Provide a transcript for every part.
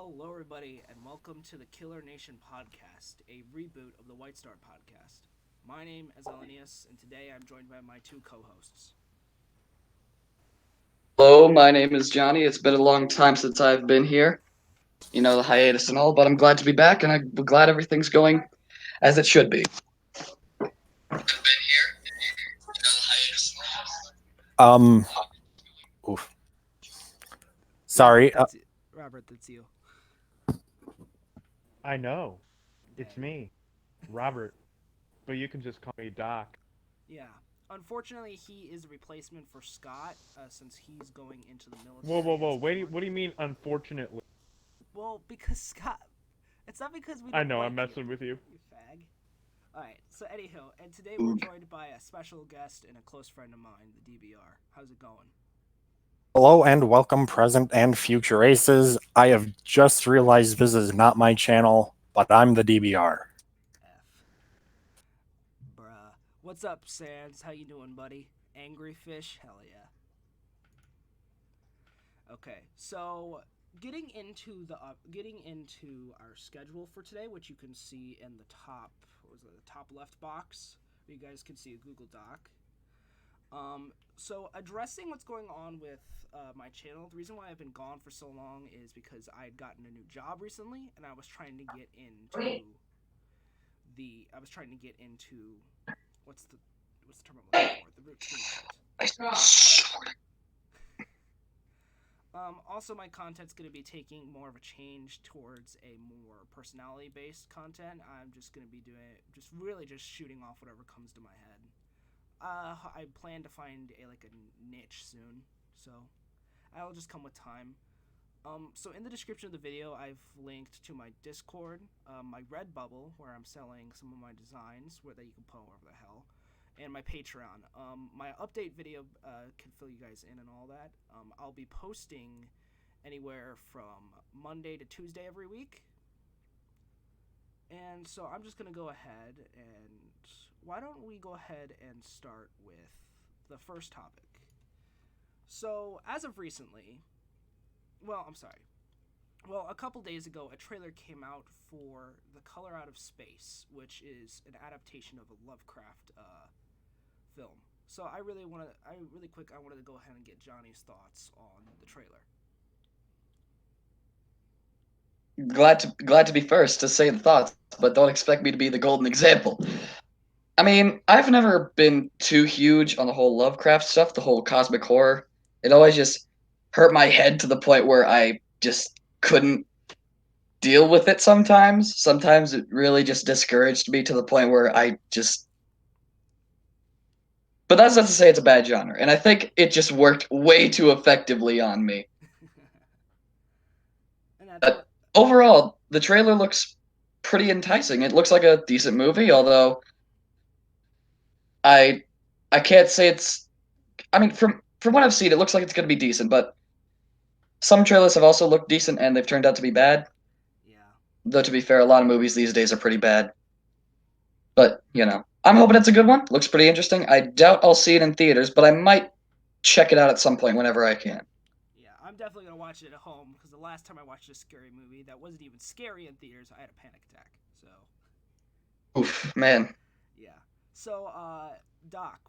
Hello, everybody, and welcome to the Killer Nation podcast, a reboot of the White Star podcast. My name is Iḻᴛᴇʀᴏᴜ, and today I'm joined by my two co-hosts. Hello, my name is Johnny. It's been a long time since I've been here. You know, the hiatus and all, but I'm glad to be back, and I'm glad everything's going as it should be. Um, oof. Sorry. Robert, that's you. I know. It's me, Robert. But you can just call me Doc. Yeah. Unfortunately, he is a replacement for Scott, since he's going into the military. Whoa. What do you mean, unfortunately? Well, because Scott... It's not because we don't I know, like I'm messing with you. You fag. Alright, so anyhow, and today we're joined by a special guest and a close friend of mine, the DBR. How's it going? Hello and welcome, present and future aces. I have just realized this is not my channel, but I'm the DBR. F. Bruh. What's up, Sans? How you doing, buddy? Angry fish? Hell yeah. Okay, so getting into our schedule for today, which you can see in the top, the top left box, where you guys can see a Google Doc. So addressing what's going on with my channel, the reason why I've been gone for so long is because I had gotten a new job recently, and I was trying to get into what's the term I'm looking for? The routine part. Also, my content's going to be taking more of a change towards a more personality-based content. I'm just going to be doing just shooting off whatever comes to my head. I plan to find a niche soon, so that'll just come with time. So in the description of the video, I've linked to my Discord, my Redbubble, where I'm selling some of my designs, that you can put wherever the hell, and my Patreon. My update video can fill you guys in and all that. I'll be posting anywhere from Monday to Tuesday every week. And so I'm just going to go ahead and... Why don't we go ahead and start with the first topic? So, as of recently... a couple days ago, a trailer came out for The Color Out of Space, which is an adaptation of a Lovecraft film. So I wanted to go ahead and get Johnny's thoughts on the trailer. Glad to be first to say the thoughts, but don't expect me to be the golden example. I mean, I've never been too huge on the whole Lovecraft stuff, the whole cosmic horror. It always just hurt my head to the point where I just couldn't deal with it sometimes. Sometimes it really just discouraged me to the point where I just... But that's not to say it's a bad genre, and I think it just worked way too effectively on me. But overall, the trailer looks pretty enticing. It looks like a decent movie, although I can't say it's... I mean, from what I've seen, it looks like it's going to be decent, but some trailers have also looked decent, and they've turned out to be bad. Yeah. Though, to be fair, a lot of movies these days are pretty bad. But, I'm hoping it's a good one. Looks pretty interesting. I doubt I'll see it in theaters, but I might check it out at some point whenever I can. Yeah, I'm definitely going to watch it at home, because the last time I watched a scary movie that wasn't even scary in theaters, I had a panic attack, so... Oof, man. Yeah. So, Doc,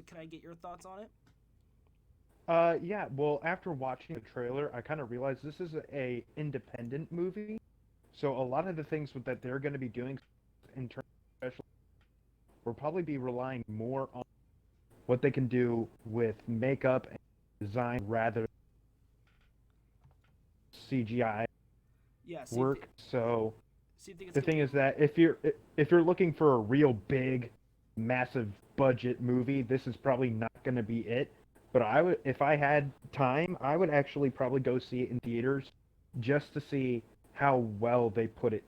can I get your thoughts on it? Yeah, well, after watching the trailer, I kind of realized this is a independent movie. So a lot of the things that they're going to be doing in terms of special will probably be relying more on what they can do with makeup and design rather than CGI work. So the thing is that if you're looking for a real big, massive budget movie, this is probably not going to be it. But if I had time, I would actually probably go see it in theaters just to see how well they put it.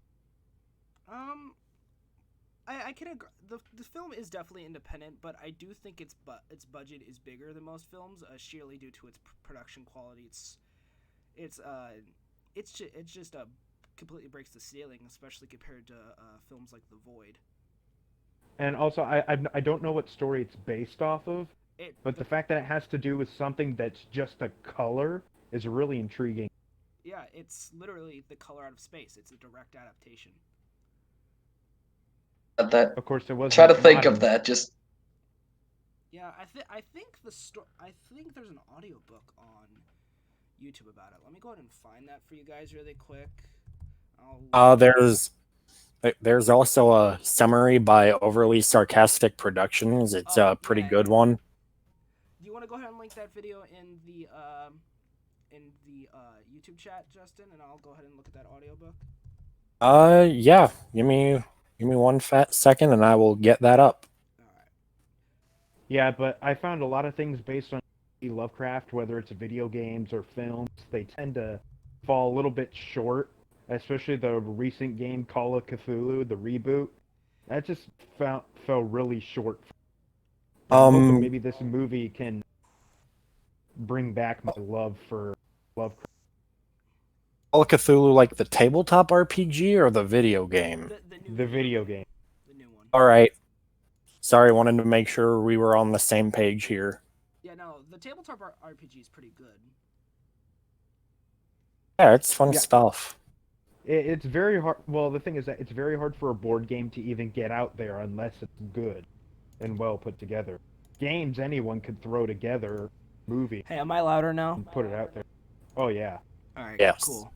I can agree. The film is definitely independent, but I do think its budget is bigger than most films, sheerly due to its production quality. It's just completely breaks the ceiling, especially compared to films like The Void. And also, I don't know what story it's based off of, but the fact that it has to do with something that's just a color is really intriguing. Yeah, it's literally The Color Out of Space. It's a direct adaptation. That Of course, it wasn't. try to think modern. of that. Just Yeah, I think there's an audiobook on YouTube about it. Let me go ahead and find that for you guys really quick. There's also a summary by Overly Sarcastic Productions. It's a pretty good one. Do you want to go ahead and link that video in the YouTube chat, Justin, and I'll go ahead and look at that audiobook? Yeah. Give me 1 second, and I will get that up. All right. Yeah, but I found a lot of things based on Lovecraft, whether it's video games or films, they tend to fall a little bit short. Especially the recent game Call of Cthulhu, the reboot. That just fell really short. I'm hoping maybe this movie can bring back my love for Lovecraft. Call of Cthulhu, like the tabletop RPG or the video game? The video game. The new one. All right. Sorry, wanted to make sure we were on the same page here. Yeah, no, the tabletop RPG is pretty good. Yeah, it's fun stuff. It's very hard. Well, the thing is that it's very hard for a board game to even get out there unless it's good and well put together. Games anyone could throw together. Movie. Hey, am I louder now? And put it out there. Oh yeah. All right. Yes. Cool.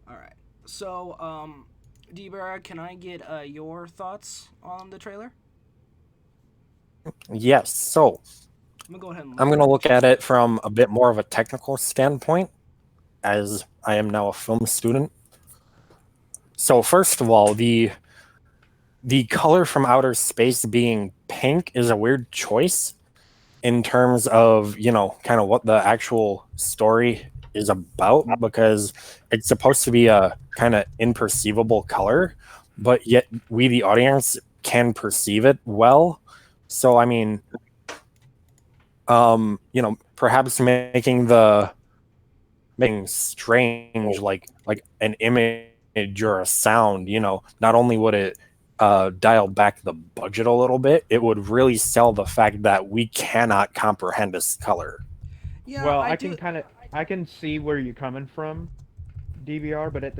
All right. So, DBR, can I get your thoughts on the trailer? Yes. So I'm going to look at it from a bit more of a technical standpoint, as I am now a film student. So first of all, the color from outer space being pink is a weird choice in terms of, you know, kind of what the actual story is about, because it's supposed to be a kind of imperceivable color, but yet we, the audience, can perceive it well. So, I mean, you know, perhaps making strange, like an image or a sound, you know, not only would it dial back the budget a little bit, it would really sell the fact that we cannot comprehend this color. Yeah, well, I can see where you're coming from, DBR, but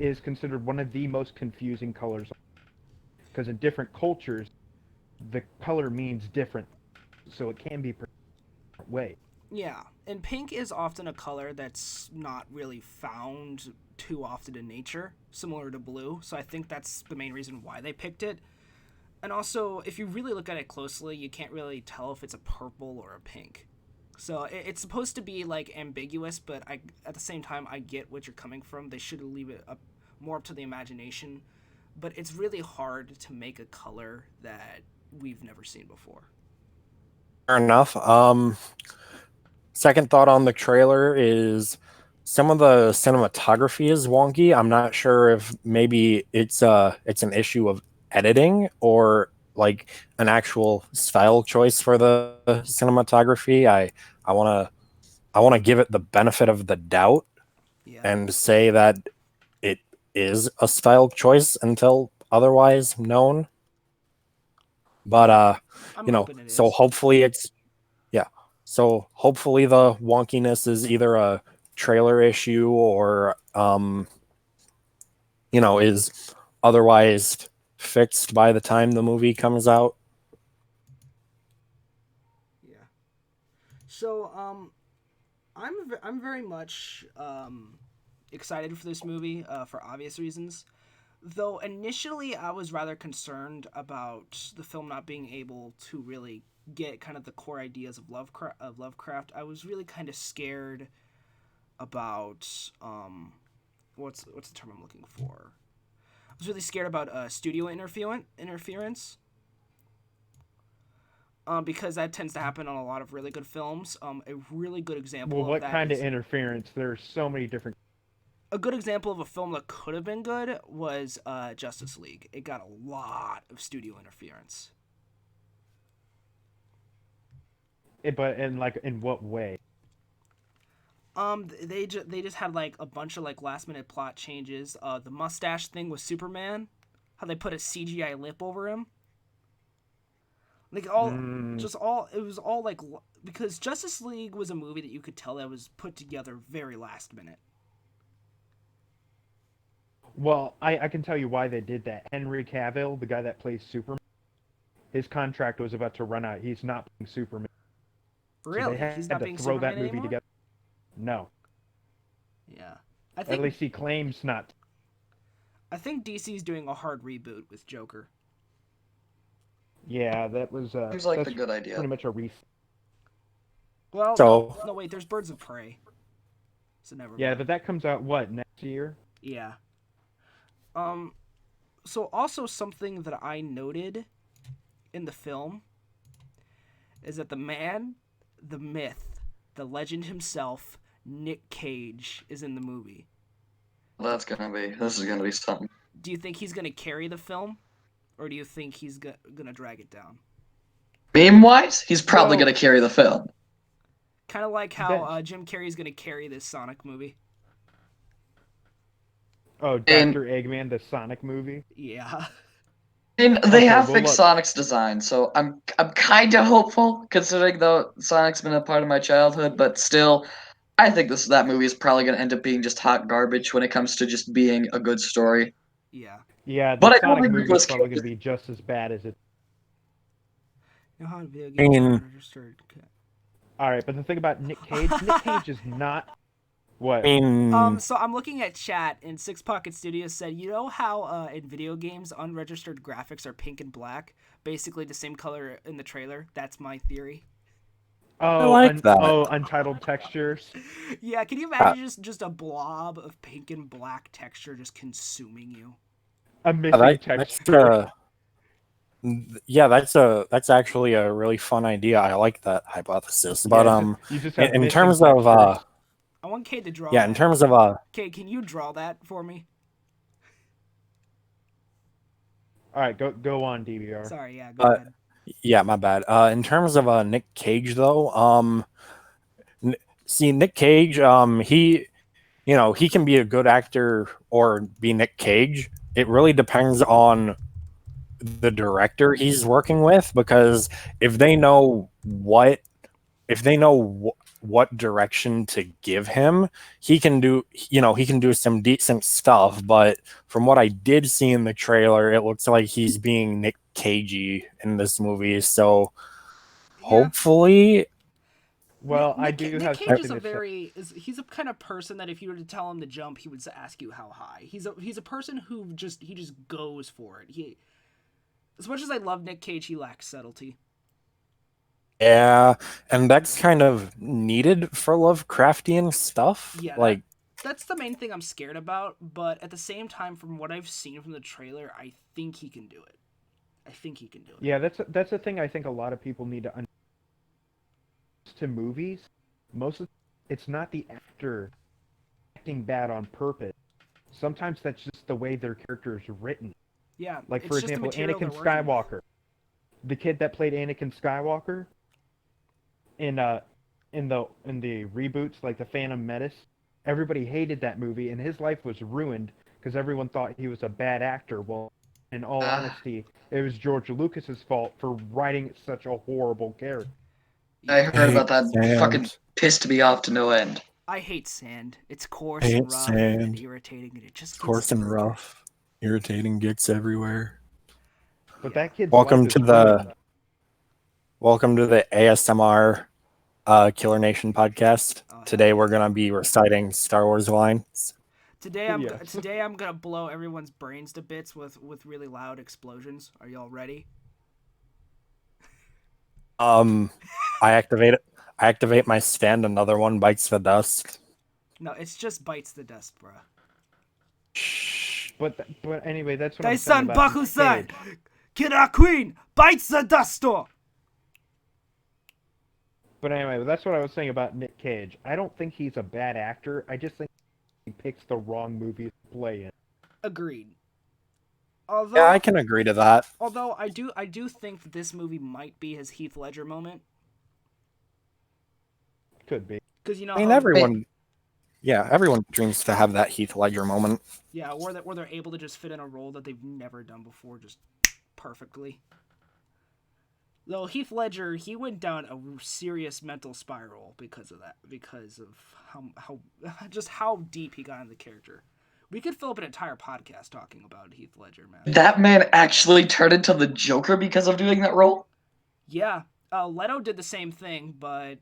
is considered one of the most confusing colors, because in different cultures, the color means different, so it can be a different way. Yeah, and pink is often a color that's not really found too often in nature, similar to blue, so I think that's the main reason why they picked it. And also, if you really look at it closely, you can't really tell if it's a purple or a pink. So it's supposed to be, like, ambiguous, but at the same time, I get what you're coming from. They should leave it more up to the imagination, but it's really hard to make a color that we've never seen before. Fair enough. Second thought on the trailer is some of the cinematography is wonky. I'm not sure if maybe it's an issue of editing or like an actual style choice for the cinematography. I want to give it the benefit of the doubt and say that it is a style choice until otherwise known. But you know, so hopefully So hopefully the wonkiness is either a trailer issue or, you know, is otherwise fixed by the time the movie comes out. Yeah. So, I'm very much excited for this movie for obvious reasons. Though initially I was rather concerned about the film not being able to really get kind of the core ideas of Lovecraft. I was really kind of scared about what's the term I'm looking for? I was really scared about studio interference. Because that tends to happen on a lot of really good films. A really good example of that. Well, what kind of interference? There's so many different. A good example of a film that could have been good was Justice League. It got a lot of studio interference. But in what way? They just had like a bunch of like last minute plot changes. The mustache thing with Superman, how they put a CGI lip over him. Like it was all like, because Justice League was a movie that you could tell that was put together very last minute. Well, I can tell you why they did that. Henry Cavill, the guy that plays Superman, his contract was about to run out. He's not playing Superman. Really? So He's they not had being to throw Superman that movie anymore? together. No. Yeah. At least he claims not. I think DC's doing a hard reboot with Joker. Yeah, that was Seems like a good idea. Pretty much a Well, So- no, wait, there's Birds of Prey. So never Yeah, mind. but that comes out what, next year? Yeah. So also something that I noted in the film is that the man, the myth, the legend himself, Nick Cage, is in the movie. This is gonna be something. Do you think he's gonna carry the film, or do you think he's gonna drag it down? Meme-wise, he's probably gonna carry the film. Kind of like how Jim Carrey's gonna carry this Sonic movie. Oh, Dr. Eggman, the Sonic movie? Yeah. And they have fixed Sonic's design, so I'm kind of hopeful, considering though Sonic's been a part of my childhood, but still, I think that movie is probably going to end up being just hot garbage when it comes to just being a good story. Yeah. Yeah, But the I don't Sonic think movie Nicolas is probably Cage- going to be just as bad as it. Alright, but the thing about Nick Cage is not... What? So I'm looking at chat, and Six Pocket Studios said, you know how in video games unregistered graphics are pink and black, basically the same color in the trailer? That's my theory. Oh, I like that. Oh, untitled textures. Yeah, can you imagine just a blob of pink and black texture just consuming you? A missing texture. That's actually a really fun idea. I like that hypothesis. But you just have in terms of I want Kate to draw. yeah, that. in terms of Kate, can you draw that for me? All right, go on, DBR. Sorry, yeah, go ahead. Yeah, my bad. In terms of Nick Cage, though, see Nick Cage, he can be a good actor or be Nick Cage. It really depends on the director he's working with, because if they know what direction to give him, he can do some decent stuff. But from what I did see in the trailer, it looks like he's being Nick Cagey in this movie. So hopefully, well, Nick Cage is he's a kind of person that if you were to tell him to jump, he would ask you how high. He's a person who just goes for it. As much as I love Nick Cage, he lacks subtlety. Yeah, and that's kind of needed for Lovecraftian stuff. Yeah, that's the main thing I'm scared about. But at the same time, from what I've seen from the trailer, I think he can do it. Yeah, that's the thing I think a lot of people need to understand. To movies, it's not the actor acting bad on purpose. Sometimes that's just the way their character is written. Yeah, like for example, Anakin Skywalker, the kid that played Anakin Skywalker in the reboots, like the Phantom Menace. Everybody hated that movie, and his life was ruined because everyone thought he was a bad actor. Well, in all honesty, it was George Lucas's fault for writing such a horrible character. I heard about that. Sand. Fucking pissed me off to no end. I hate sand. It's coarse and rough and irritating, and it just coarse and rough, irritating, gets everywhere. But that kid's welcome to the ASMR Killer Nation podcast. Today we're gonna be reciting Star Wars lines. Today I'm gonna blow everyone's brains to bits with really loud explosions. Are y'all ready? I activate my stand. Another one bites the dust. No, it's just bites the dust, bro. But anyway, that's what I'm saying about Baku-san, Killer Queen bites the dust door. But anyway, that's what I was saying about Nick Cage. I don't think he's a bad actor. I just think he picks the wrong movies to play in. Agreed. Yeah, I can agree to that. Although I do think that this movie might be his Heath Ledger moment. Could be. Because everyone dreams to have that Heath Ledger moment. Yeah, where they're able to just fit in a role that they've never done before, just perfectly. Though Heath Ledger, he went down a serious mental spiral because of that, because of how deep he got in the character. We could fill up an entire podcast talking about Heath Ledger, man. That man actually turned into the Joker because of doing that role? Yeah, Leto did the same thing, but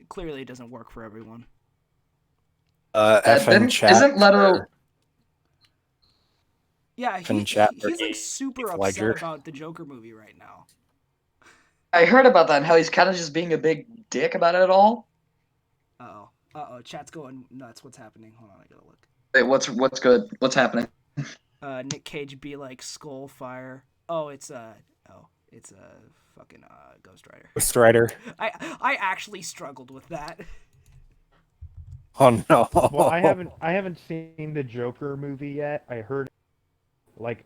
clearly it doesn't work for everyone. Isn't Leto... Yeah, he's like super upset about the Joker movie right now. I heard about that and how he's kind of just being a big dick about it all. Uh-oh, chat's going nuts. What's happening? Hold on, I gotta look. Wait, what's good? What's happening? Nick Cage be like Skullfire. Oh, it's a fucking Ghost Rider. Ghost Rider. I actually struggled with that. Oh no. Well, I haven't seen the Joker movie yet. I heard like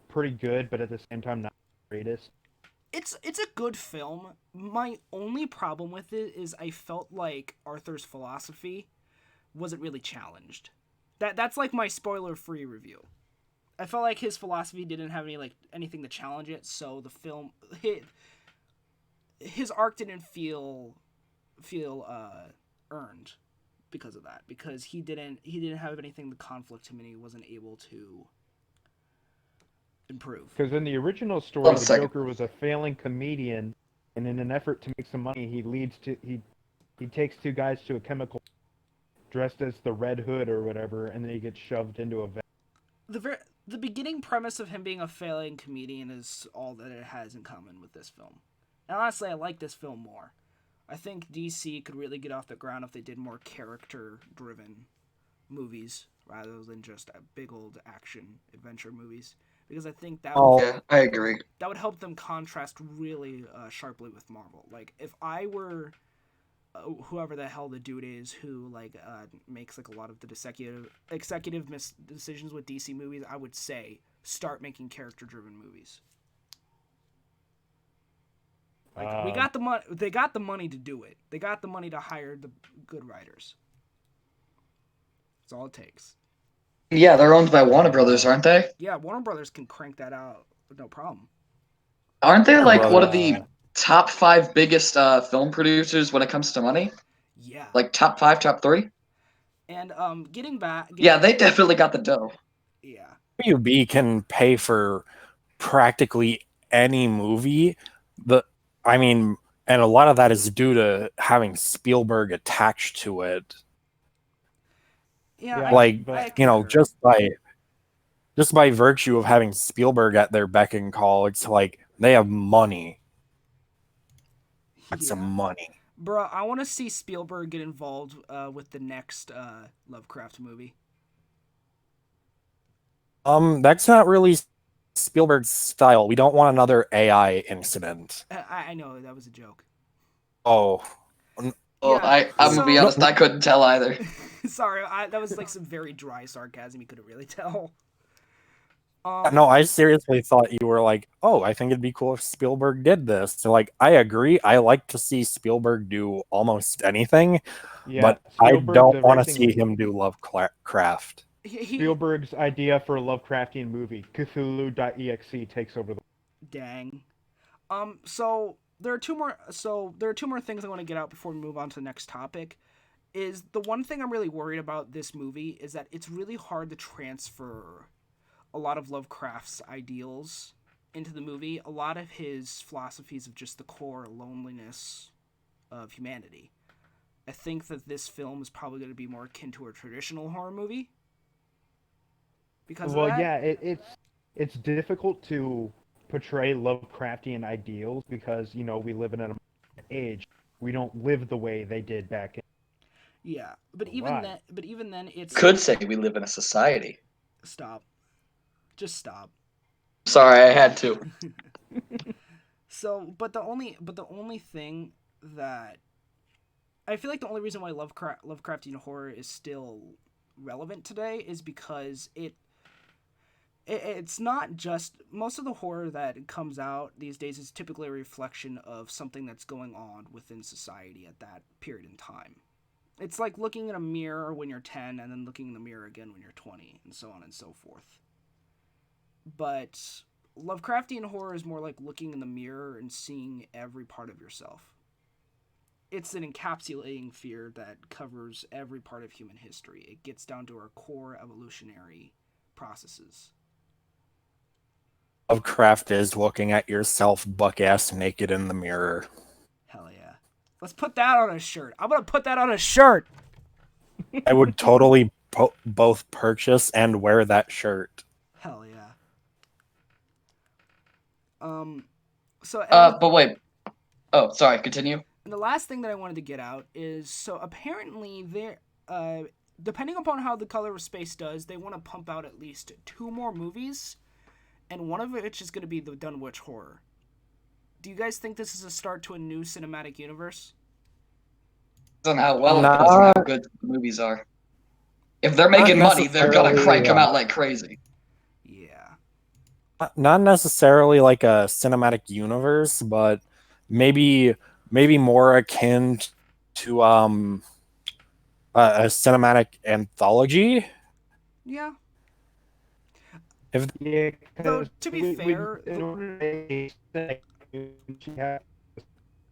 pretty good, but at the same time not the greatest. It's a good film. My only problem with it is I felt like Arthur's philosophy wasn't really challenged. That's like my spoiler-free review. I felt like his philosophy didn't have anything to challenge it, so the film his arc didn't feel earned because of that, because he didn't have anything to conflict him and he wasn't able to improve. Because in the original story, the Joker was a failing comedian, and in an effort to make some money, he takes two guys to a chemical dressed as the Red Hood or whatever, and then he gets shoved into a vat. The beginning premise of him being a failing comedian is all that it has in common with this film. And honestly, I like this film more. I think DC could really get off the ground if they did more character-driven movies rather than just big old action adventure movies. Because I think that I agree. That would help them contrast really sharply with Marvel. Like, if I were whoever the hell the dude is who makes a lot of the executive decisions with DC movies, I would say start making character-driven movies. We got the money. They got the money to do it. They got the money to hire the good writers. That's all it takes. Yeah, they're owned by Warner Brothers, aren't they? Yeah, Warner Brothers can crank that out with no problem. Aren't they one of the top 5 biggest film producers when it comes to money? Yeah. Like top 5, top 3? And getting back. Yeah, they definitely got the dough. Yeah. WB can pay for practically any movie. And a lot of that is due to having Spielberg attached to it. Yeah, just by virtue of having Spielberg at their beck and call, it's like they have money. Some money. Bro, I want to see Spielberg get involved with the next Lovecraft movie. That's not really Spielberg's style. We don't want another AI incident. I know, that was a joke. Oh. Well, I'm gonna be honest, I couldn't tell either. Sorry, that was some very dry sarcasm. You couldn't really tell. No, I seriously thought you were like, oh, I think it'd be cool if Spielberg did this. So, I agree. I like to see Spielberg do almost anything, but Spielberg, I don't want to see him do Lovecraft. Spielberg's idea for a Lovecraftian movie, Cthulhu.exe, takes over the... Dang. So there are two more things I want to get out before we move on to the next topic. Is the one thing I'm really worried about this movie is that it's really hard to transfer a lot of Lovecraft's ideals into the movie. A lot of his philosophies of just the core loneliness of humanity. I think that this film is probably going to be more akin to a traditional horror movie. Because it's difficult to portray Lovecraftian ideals because, we live in an age. We don't live the way they did back in. Yeah, but even then, it's... Could say we live in a society. Stop. Just stop. Sorry, I had to. But the only thing that I feel like the only reason why Lovecraftian horror is still relevant today is because it's not just... Most of the horror that comes out these days is typically a reflection of something that's going on within society at that period in time. It's like looking in a mirror when you're 10 and then looking in the mirror again when you're 20 and so on and so forth. But Lovecraftian horror is more like looking in the mirror and seeing every part of yourself. It's an encapsulating fear that covers every part of human history. It gets down to our core evolutionary processes. Lovecraft is looking at yourself buck-ass naked in the mirror. Hell yeah. Let's put that on a shirt. I'm going to put that on a shirt. I would totally both purchase and wear that shirt. Hell yeah. But wait. Oh, sorry, continue. And the last thing that I wanted to get out is, so apparently depending upon how the Color of Space does, they want to pump out at least 2 more movies, and one of which is going to be the Dunwich Horror. Do you guys think this is a start to a new cinematic universe? Depends on how well it goes and how good the movies are. If they're making money, they're gonna crank them out like crazy. Yeah. Not necessarily like a cinematic universe, but maybe more akin to a cinematic anthology. Yeah. Though, to be fair,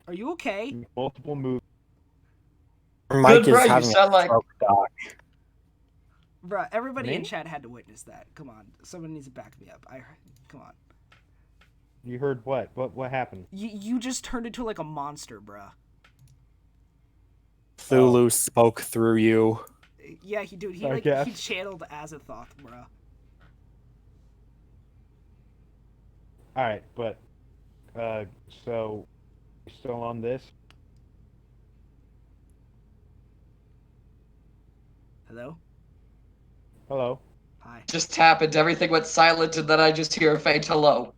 are you okay? Multiple movies. Mike Good, is bro, having you sound a like... stroke, Doc. Bruh, everybody Me? in chat had to witness that. Come on, someone needs to back me up. Come on. You heard what? What happened? You just turned into like a monster, bruh. Cthulhu spoke through you. Yeah, he channeled Azathoth, bruh. All right, but so still on this? Hello? Hello. Hi. Just happened. Everything went silent, and then I just hear a faint hello.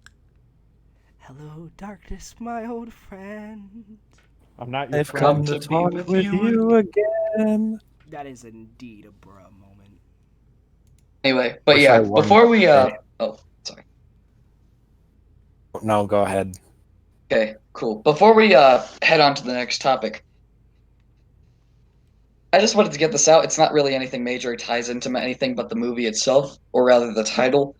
Hello, darkness, my old friend. I'm not your I've friend. come to talk with you again. That is indeed a bruh moment. Anyway, but Wish yeah, I won. before we oh, sorry. No, go ahead. Okay, cool. Before we head on to the next topic, I just wanted to get this out. It's not really anything major. It ties into anything but the movie itself, or rather the title,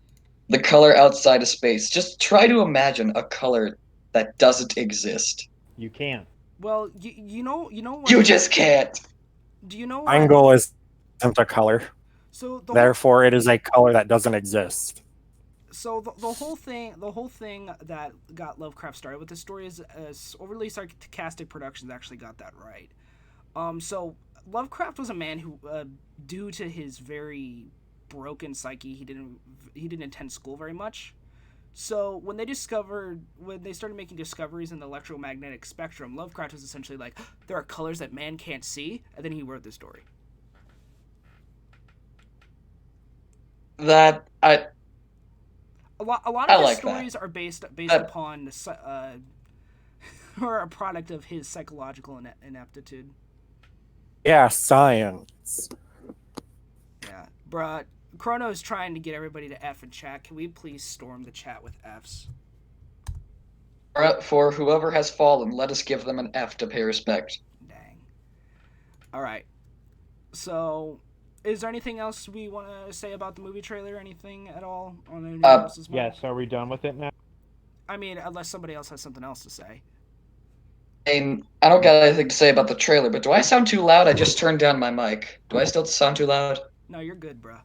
The Color Outside of Space. Just try to imagine a color that doesn't exist. You can't. Well, you know what? You just can't. Do you know what? Angle isn't a color. So therefore, it is a color that doesn't exist. So the whole thing that got Lovecraft started with this story is overly sarcastic productions actually got that right. So Lovecraft was a man who, due to his very broken psyche, he didn't attend school very much. So when they started making discoveries in the electromagnetic spectrum, Lovecraft was essentially like, there are colors that man can't see, and then he wrote the story. A lot of his stories are based upon or a product of his psychological ineptitude. Yeah, science. Yeah, bruh. Chrono is trying to get everybody to F in chat. Can we please storm the chat with Fs? For whoever has fallen, let us give them an F to pay respect. Dang. Alright. So, is there anything else we want to say about the movie trailer? Anything at all on anyone else's mind? Yes, are we done with it now? I mean, unless somebody else has something else to say. I don't got anything to say about the trailer, but do I sound too loud? I just turned down my mic. Do I still sound too loud? No, you're good, bruh.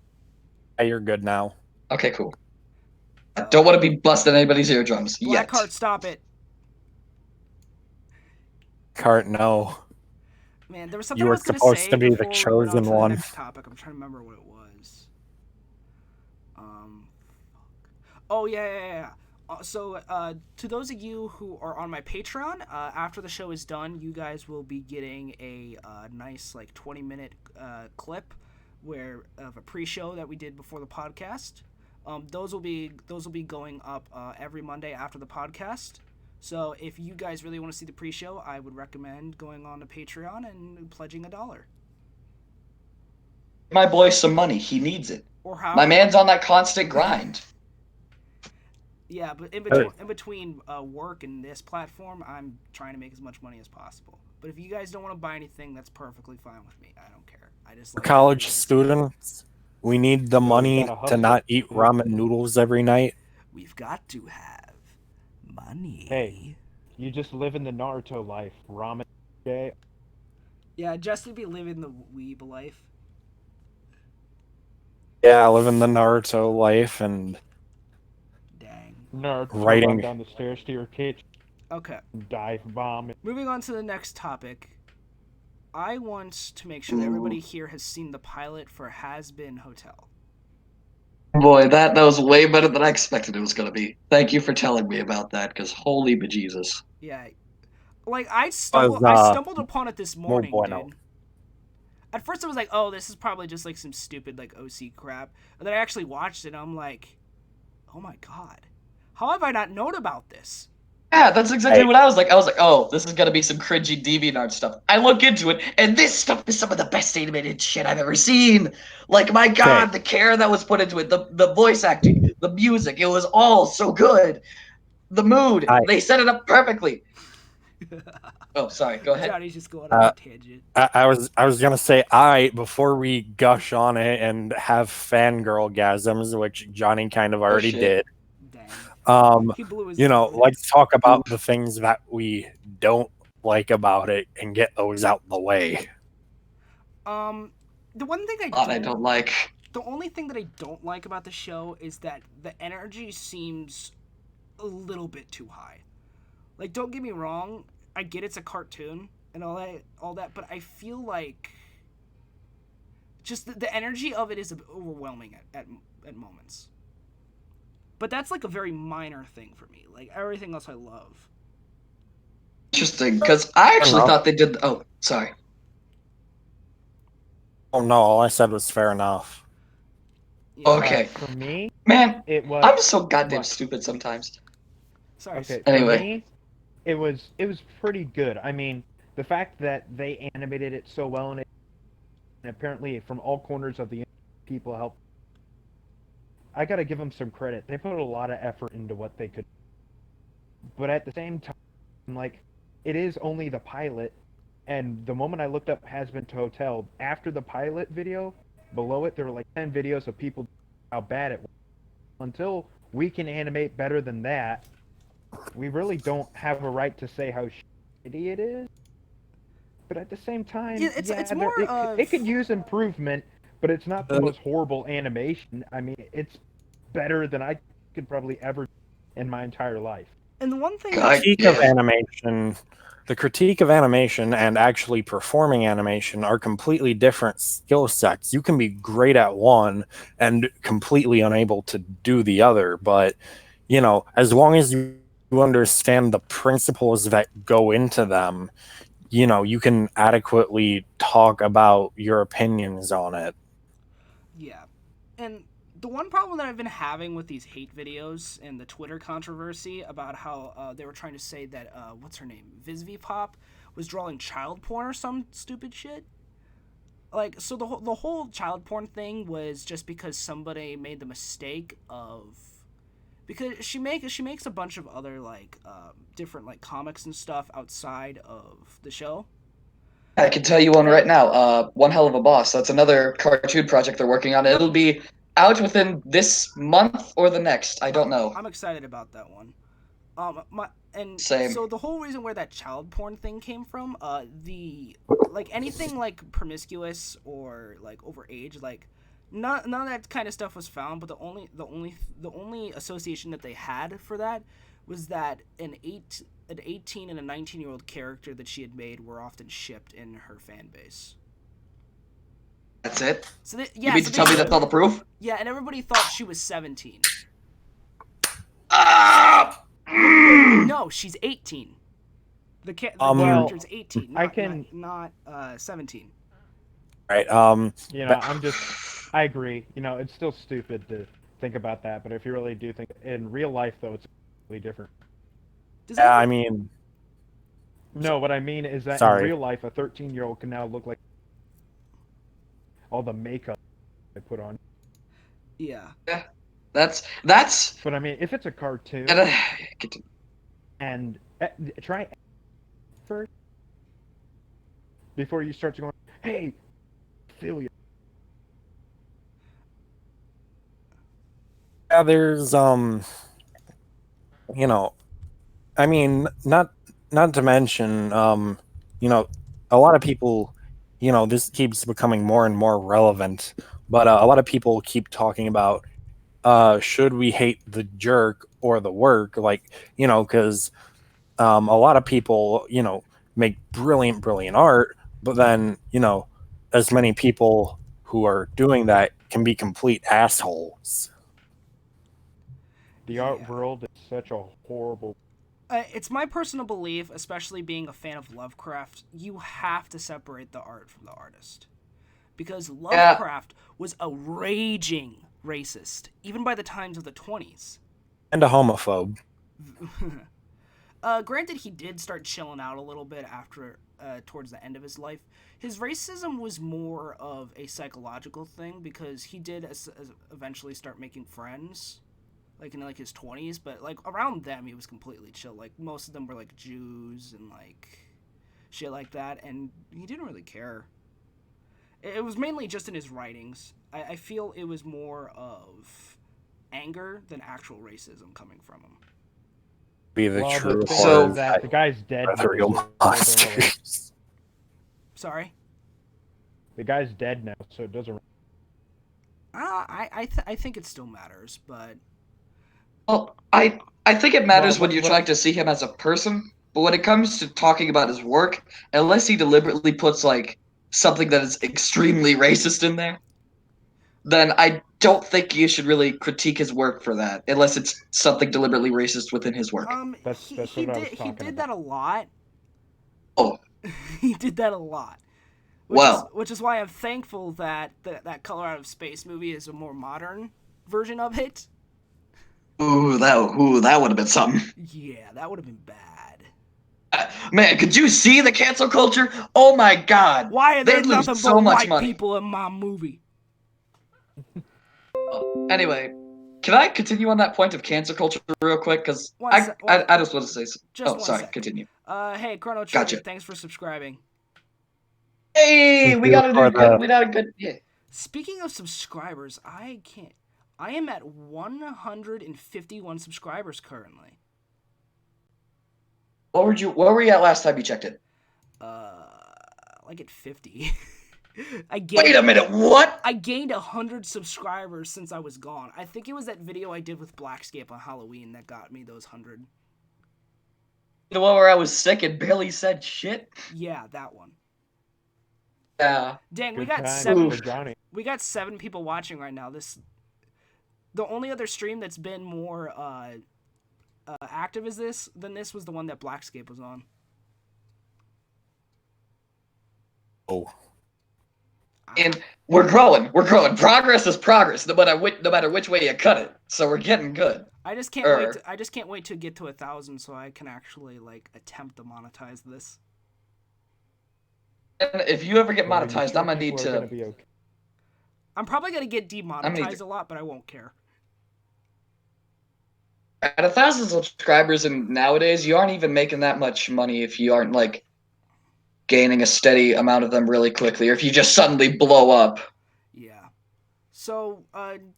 Yeah, you're good now. Okay, cool. I don't want to be busting anybody's eardrums yet. Blackheart, stop it. Cart, no. Man, there was something You I were was gonna supposed say to be the before we went chosen on to the one. next topic. I'm trying to remember what it was. Oh yeah. So to those of you who are on my Patreon, after the show is done, you guys will be getting a nice 20-minute clip of a pre-show that we did before the podcast. Those will be going up every Monday after the podcast. So if you guys really want to see the pre-show, I would recommend going on to Patreon and pledging $1. My boy some money. He needs it. Or how? My man's on that constant grind. Yeah, but in between work and this platform, I'm trying to make as much money as possible. But if you guys don't want to buy anything, that's perfectly fine with me. I don't care. I just like College students, we need the money to not eat ramen noodles every night. we've got to have money. Hey, you just live in the Naruto life. Ramen day. Yeah, Justin be living the weeb life. Yeah, living the Naruto life and Dang. Naruto writing run down the stairs to your kitchen. Okay. Dive bomb. Moving on to the next topic. I want to make sure that everybody here has seen the pilot for Has Been Hotel. Boy, that was way better than I expected it was going to be. Thank you for telling me about that, because holy bejesus. Yeah. Like, I stumbled upon it this morning, bueno. dude. At first I was like, oh, this is probably just like some stupid like OC crap. And then I actually watched it and I'm like, oh my god. How have I not known about this? Yeah, that's exactly what I was like. I was like, oh, this is gonna be some cringy DeviantArt stuff. I look into it, and this stuff is some of the best animated shit I've ever seen. Like, my god, the care that was put into it, the voice acting, the music, it was all so good. The mood, they set it up perfectly. Oh, sorry, go ahead. Johnny's just going on a tangent. I was gonna say, before we gush on it and have fangirl-gasms, which Johnny kind of already did. Dang. Let's talk about the things that we don't like about it and get those out the way. The one thing I don't like. The only thing that I don't like about the show is that the energy seems a little bit too high. Like, don't get me wrong, I get it's a cartoon and all that, but I feel like just the energy of it is overwhelming at moments. But that's like a very minor thing for me. Like, everything else I love. Interesting, because I actually thought they did. Oh, sorry. Oh no, all I said was fair enough. Yeah. Okay. For me, man, it was. I'm so goddamn stupid sometimes. Sorry. Okay. Anyway, for me, it was pretty good. I mean, the fact that they animated it so well and apparently from all corners of the people helped. I gotta give them some credit. They put a lot of effort into what they could. But at the same time, like, it is only the pilot, and the moment I looked up Has Been Hotel, after the pilot video, below it there were like 10 videos of people how bad it was. Until we can animate better than that, we really don't have a right to say how shitty it is. But at the same time, it's more it could use improvement, but it's not the most horrible animation. I mean, it's better than I could probably ever in my entire life. And the one thing the critique of animation and actually performing animation are completely different skill sets. You can be great at one and completely unable to do the other, but as long as you understand the principles that go into them, you can adequately talk about your opinions on it. Yeah. And the one problem that I've been having with these hate videos and the Twitter controversy about how they were trying to say that, what's her name? VizVPop was drawing child porn or some stupid shit. Like, so the whole child porn thing was just because somebody made the mistake of... Because she makes a bunch of other, like, different, like, comics and stuff outside of the show. I can tell you one right now. One Hell of a Boss. That's another cartoon project they're working on. It'll be out within this month or the next. I don't know. I'm excited about that one. Same. So the whole reason where that child porn thing came from, anything like promiscuous or like overage, like none of that kind of stuff was found. But the only association that they had for that was that an 18 and a 19-year-old character that she had made were often shipped in her fan base. That's it? So you mean to tell me that's all the proof? Yeah, and everybody thought she was 17. No, she's 18. The character's 18, not 17. Right. I agree. It's still stupid to think about that, but if you really do think in real life, though, it's completely different. No, what I mean is that in real life, a 13-year-old can now look like all the makeup they put on. Yeah. That's. But I mean, if it's a cartoon, and try first before you start to go, hey, feel you. Yeah, there's you know, I mean, not to mention, you know, a lot of people, you know, this keeps becoming more and more relevant, but a lot of people keep talking about, should we hate the jerk or the work? Like, you know, because a lot of people, you know, make brilliant art, but then, you know, as many people who are doing that can be complete assholes. The art world is such a horrible. It's my personal belief, especially being a fan of Lovecraft, you have to separate the art from the artist. Because Lovecraft was a raging racist, even by the times of the 20s. And a homophobe. Granted, he did start chilling out a little bit after, towards the end of his life. His racism was more of a psychological thing, because he did eventually start making friends, like in like his 20s, but like around them he was completely chill. Like most of them were like Jews and like shit like that, and he didn't really care. It was mainly just in his writings. I feel it was more of anger than actual racism coming from him. Be the true so that the guy's dead. Sorry. The guy's dead now, so it doesn't. I think it still matters, but. Well, I think it matters when you're trying to see him as a person, but when it comes to talking about his work, unless he deliberately puts like something that is extremely racist in there, then I don't think you should really critique his work for that, unless it's something deliberately racist within his work. He did that a lot. Oh. He did that a lot. Which is why I'm thankful that that Color Out of Space movie is a more modern version of it. Ooh, that would have been something. Yeah, that would have been bad. Man, could you see the cancel culture? Oh my god. Why are there nothing but white people in my movie? Anyway, can I continue on that point of cancel culture real quick? Because I just want to say something. Sorry, continue. Hey, Chrono Trigger, gotcha. Thanks for subscribing. Hey, we got a good, yeah. Speaking of subscribers, I am at 151 subscribers currently. Where were you at last time you checked it? Like at 50. Wait a minute, what? I gained 100 subscribers since I was gone. I think it was that video I did with Blackscape on Halloween that got me those 100. The one where I was sick and barely said shit? Yeah, that one. Yeah. Dang, we got 7. We got 7 people watching right now. The only other stream that's been more active than this was the one that Blackscape was on. Oh. And we're growing. Progress is progress, no matter which way you cut it. So we're getting good. I just can't wait to get to 1,000 so I can actually like attempt to monetize this. And if you ever get monetized, I'm gonna need to. Okay. I'm probably gonna get demonetized a lot, but I won't care. At 1,000 subscribers, and nowadays you aren't even making that much money if you aren't like gaining a steady amount of them really quickly, or if you just suddenly blow up. Yeah. So,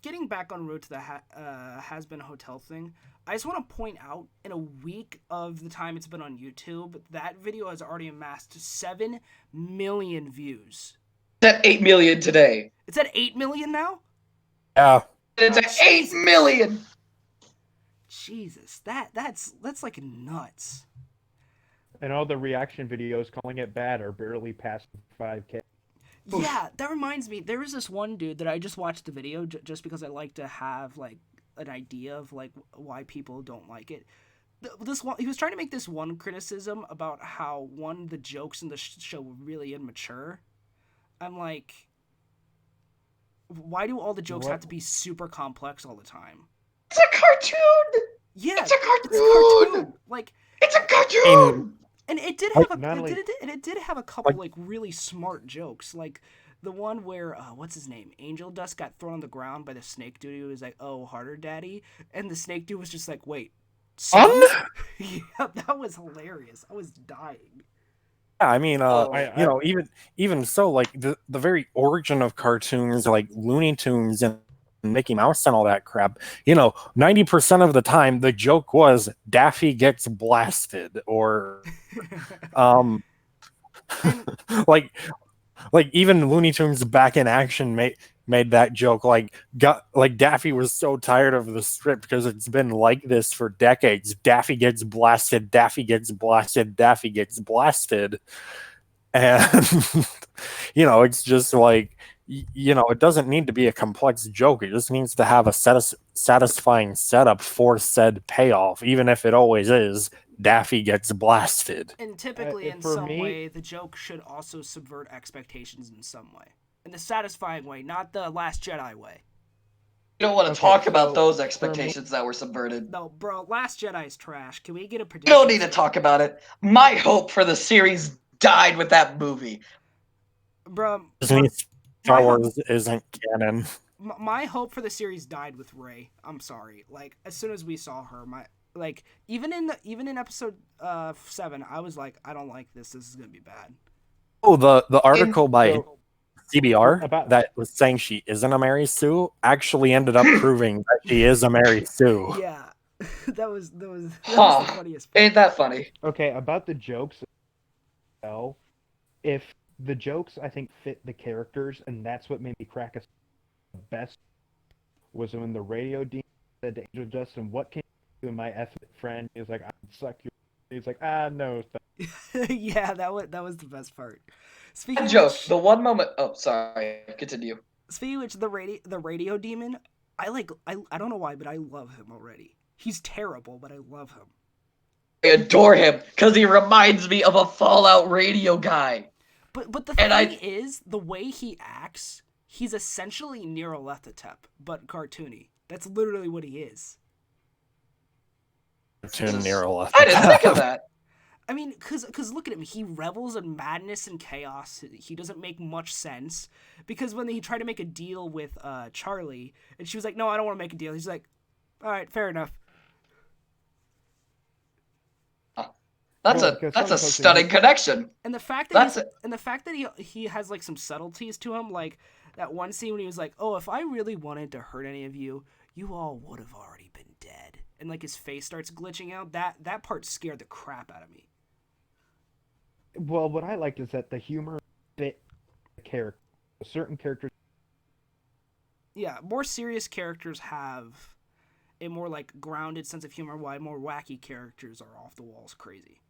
getting back en route to the Has-Been Hotel thing, I just want to point out, in a week of the time it's been on YouTube, that video has already amassed 7 million views. It's at 8 million today. It's at 8 million now? Yeah. It's at 8 million! Jesus, that's like nuts. And all the reaction videos calling it bad are barely past 5K. Yeah, that reminds me. There was this one dude that I just watched the video just because I like to have like an idea of like why people don't like it. This one, he was trying to make this one criticism about how the jokes in the show were really immature. I'm like, why do all the jokes have to be super complex all the time? It's a cartoon. Yeah, it's a cartoon. Like, it's a cartoon. And it did have a couple like really smart jokes, like the one where what's his name, Angel Dust got thrown on the ground by the snake dude who was like, "Oh, harder, daddy," and the snake dude was just like, "Wait, son?" Yeah, that was hilarious. I was dying. Yeah, I mean, you know, even so, like the very origin of cartoons, like Looney Tunes and Mickey Mouse and all that crap, 90% of the time the joke was Daffy gets blasted, or like even Looney Tunes Back in Action made that joke. Like Daffy was so tired of the strip because it's been like this for decades. Daffy gets blasted, Daffy gets blasted, Daffy gets blasted. And it's just like, it doesn't need to be a complex joke. It just needs to have a satisfying setup for said payoff, even if it always is Daffy gets blasted. And typically, in some way, the joke should also subvert expectations in some way. In the satisfying way, not the Last Jedi way. You don't want to talk about those expectations that were subverted. No, bro, Last Jedi is trash. Can we get a prediction? You don't need to talk about it. My hope for the series died with that movie. Bro, Star Wars isn't canon. My hope for the series died with Rey. I'm sorry. Like, as soon as we saw her, even in episode 7, I was like, I don't like this. This is gonna be bad. Oh, the article by DBR that was saying she isn't a Mary Sue actually ended up proving that she is a Mary Sue. Yeah, that was the funniest part. Ain't that funny? Okay, about the jokes. If the jokes, I think, fit the characters, and that's what made me crack us the best, was when the radio demon said to Angel Justin, "What can you do to my ethnic friend?" He was like, "I'd suck you." He's like, no. Yeah, that was the best part. Speaking of which, the one moment. Oh, sorry. Continue. Speaking of which, the radio demon, I don't know why, but I love him already. He's terrible, but I love him. I adore him because he reminds me of a Fallout radio guy. But the thing is, the way he acts, he's essentially ᴘᴜᴇ, but cartoony. That's literally what he is. I didn't think of that. I mean, cause look at him. He revels in madness and chaos. He doesn't make much sense. Because when he tried to make a deal with Charlie, and she was like, "No, I don't want to make a deal." He's like, "All right, fair enough." That's a stunning connection. And the fact that he has like some subtleties to him, like that one scene when he was like, "Oh, if I really wanted to hurt any of you, you all would have already been dead." And like his face starts glitching out. That part scared the crap out of me. Well, what I liked is that the humor fit the character. Certain characters. Yeah, more serious characters have a more like grounded sense of humor, while more wacky characters are off the walls crazy.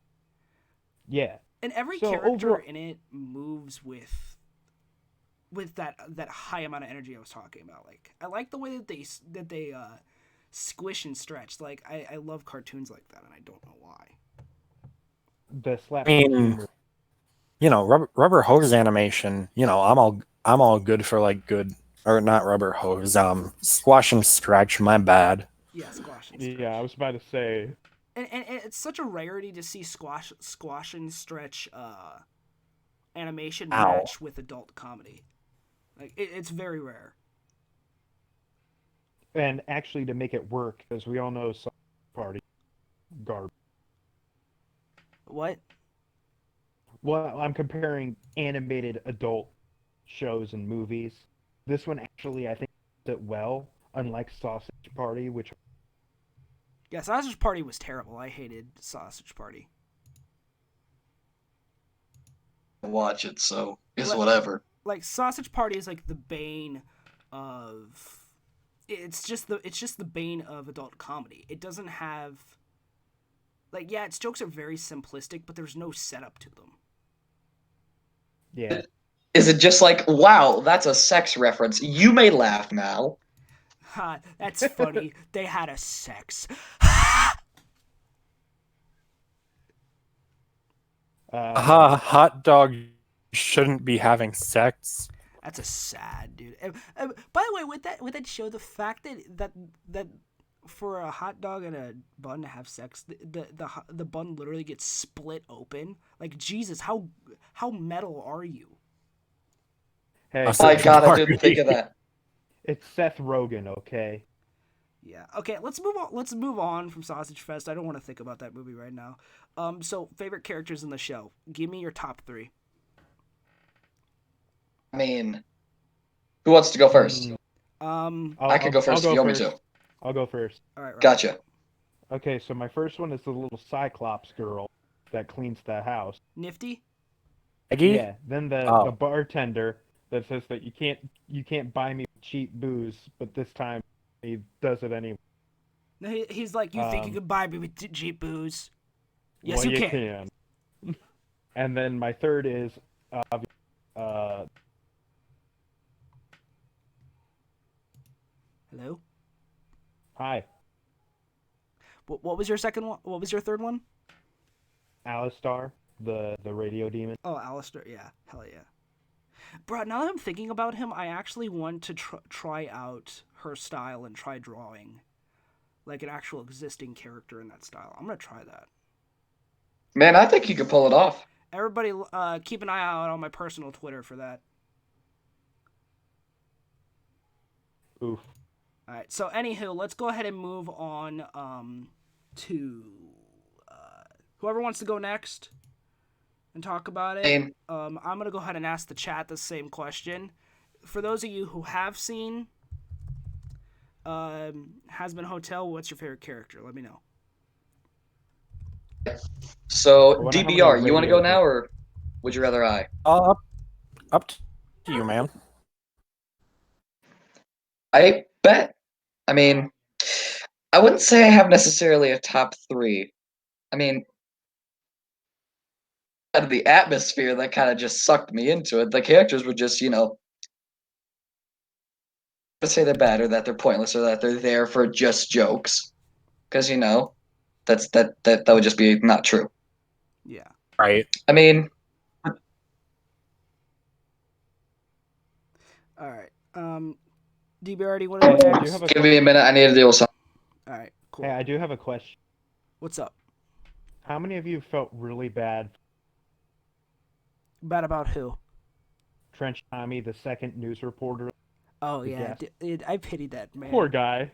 Yeah. And every character in it moves with that high amount of energy I was talking about. Like, I like the way that they squish and stretch. Like, I love cartoons like that, and I don't know why. The slap. Rubber hose animation. I'm all good for like good, or not rubber hose. Squash and stretch. My bad. Yeah, squash and stretch. Yeah, I was about to say. And it's such a rarity to see squash and stretch animation match with adult comedy. Like, it's very rare. And actually, to make it work, as we all know, some party garbage. What? Well, I'm comparing animated adult shows and movies. This one actually, I think, does it well, unlike Sausage Party, which... Yeah, Sausage Party was terrible. I hated Sausage Party. Watch it, so it's whatever. Like, Sausage Party is like the bane of... It's just the bane of adult comedy. It doesn't have... Like, yeah, its jokes are very simplistic, but there's no setup to them. Yeah. Is it just like, wow, that's a sex reference. You may laugh now. Ha, that's funny. They had a sex. Hot dog shouldn't be having sex. That's a sad dude. By the way, with that show, the fact that for a hot dog and a bun to have sex, the bun literally gets split open. Like, Jesus, how metal are you? Hey, oh my God, I didn't think of that. It's Seth Rogen, okay? Yeah. Okay, let's move on. Let's move on from Sausage Fest. I don't want to think about that movie right now. So favorite characters in the show. Give me your top 3. I mean, who wants to go first? I could go first if you want me to. I'll go first. All right. Gotcha. Okay, so my first one is the little Cyclops girl that cleans the house. Nifty? Aggie? Yeah. Then the bartender that says that you can't buy me cheap booze, but this time he does it anyway. He's like, you think you could buy me with cheap booze? Yes, well, you can. And then my third is Hello? Hi. What was your second one? What was your third one? Alistar, the radio demon. Oh, Alistair. Yeah. Hell yeah. Bro, now that I'm thinking about him, I actually want to try out her style and try drawing like an actual existing character in that style. I'm going to try that. Man, I think you could pull it off. Everybody keep an eye out on my personal Twitter for that. Oof. All right. So, anywho, let's go ahead and move on to whoever wants to go next and talk about it. I'm going to go ahead and ask the chat the same question. For those of you who have seen Hazbin Hotel, what's your favorite character? Let me know. So, DBR, you want to go now, or would you rather I? Up to you, man. I bet. I mean, I wouldn't say I have necessarily a top 3. I mean, out of the atmosphere that kind of just sucked me into it. The characters were just, let's say they're bad or that they're pointless or that they're there for just jokes. Because, that would just be not true. Yeah. Right. I mean... All right. DBR, do you want to give me a minute. I need to deal with something. All right, cool. Hey, I do have a question. What's up? How many of you felt really bad? Bad about who? Trench Tommy, the second news reporter. Oh, yeah. I pitied that man. Poor guy.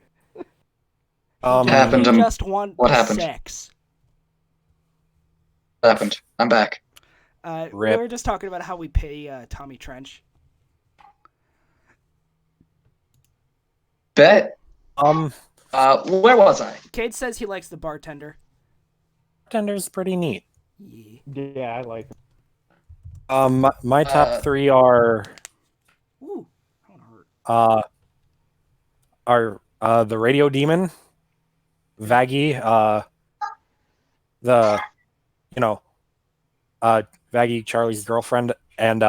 Happened. He just want what happened? Sex. What happened? I'm back. We were just talking about how we pity Tommy Trench. Bet. Where was I? Cade says he likes the bartender. Bartender's pretty neat. Yeah, I like him. My top 3 are... Ooh, that one hurt. The Radio Demon, Vaggie, Vaggie, Charlie's girlfriend, and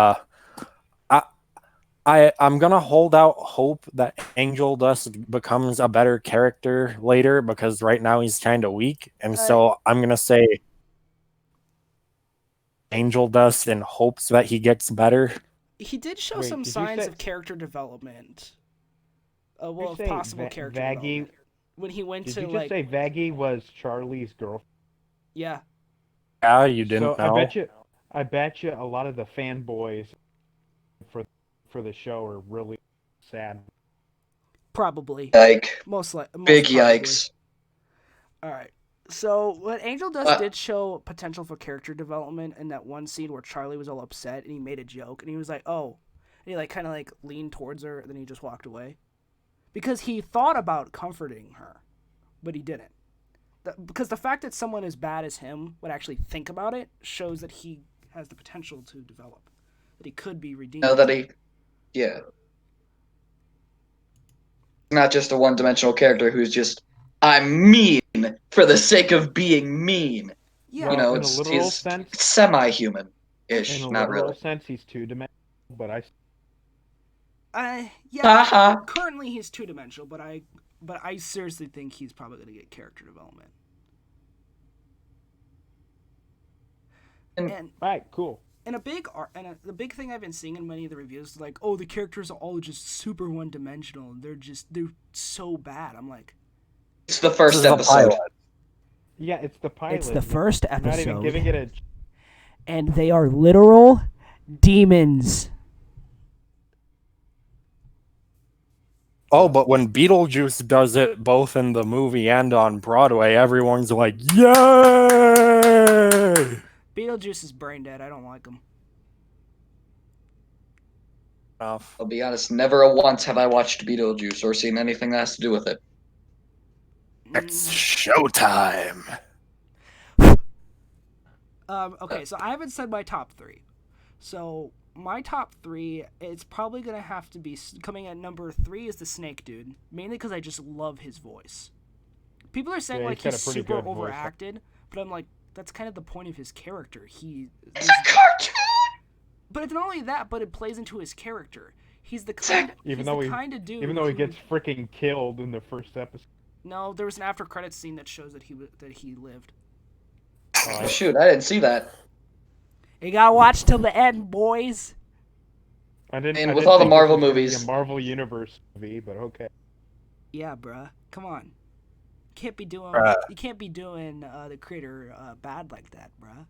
I'm gonna hold out hope that Angel Dust becomes a better character later, because right now he's kind of weak, and so I'm gonna say Angel Dust in hopes that he gets better. He did show some signs of character development. Of possible character development. When he went to Did you just say Vaggie was Charlie's girlfriend? Yeah. Yeah, you didn't know. I bet you a lot of the fanboys for the show are really sad. Probably. Most likely. Big yikes. All right. So, what Angel Dust did show potential for character development in that one scene where Charlie was all upset and he made a joke and he was like, "Oh," and he kind of leaned towards her and then he just walked away, because he thought about comforting her, but he didn't. Because the fact that someone as bad as him would actually think about it shows that he has the potential to develop, that he could be redeemed. Yeah. Not just a one-dimensional character who's just, I'm mean for the sake of being mean. Yeah. In a literal sense, semi-human-ish. In a not literal really. sense, he's two-dimensional, but yeah. Currently, he's two-dimensional, but I seriously think he's probably going to get character development. And right, cool. And the big thing I've been seeing in many of the reviews is like, oh, the characters are all just super one-dimensional, and they're so bad. I'm like, it's the first episode. Yeah, it's the pilot. It's the first episode. Not even giving it a. And they are literal demons. Oh, but when Beetlejuice does it both in the movie and on Broadway, everyone's like, yay! Beetlejuice is brain dead. I don't like him. Enough. I'll be honest, never once have I watched Beetlejuice or seen anything that has to do with it. It's showtime. Okay, so I haven't said my top 3. So my top 3, it's probably gonna have to be coming at number 3 is the Snake Dude, mainly because I just love his voice. People are saying like he's super overacted, but I'm like, that's kind of the point of his character. It's a cartoon. But it's not only that, but it plays into his character. He's the kind of dude. Even though he gets freaking killed in the first episode. No, there was an after credits scene that shows that he lived. Oh, shoot, I didn't see that. You gotta watch till the end, boys. With all the Marvel movies, a Marvel Universe movie, but okay. Yeah, bruh. Come on. You can't be doing the creator bad like that, bruh.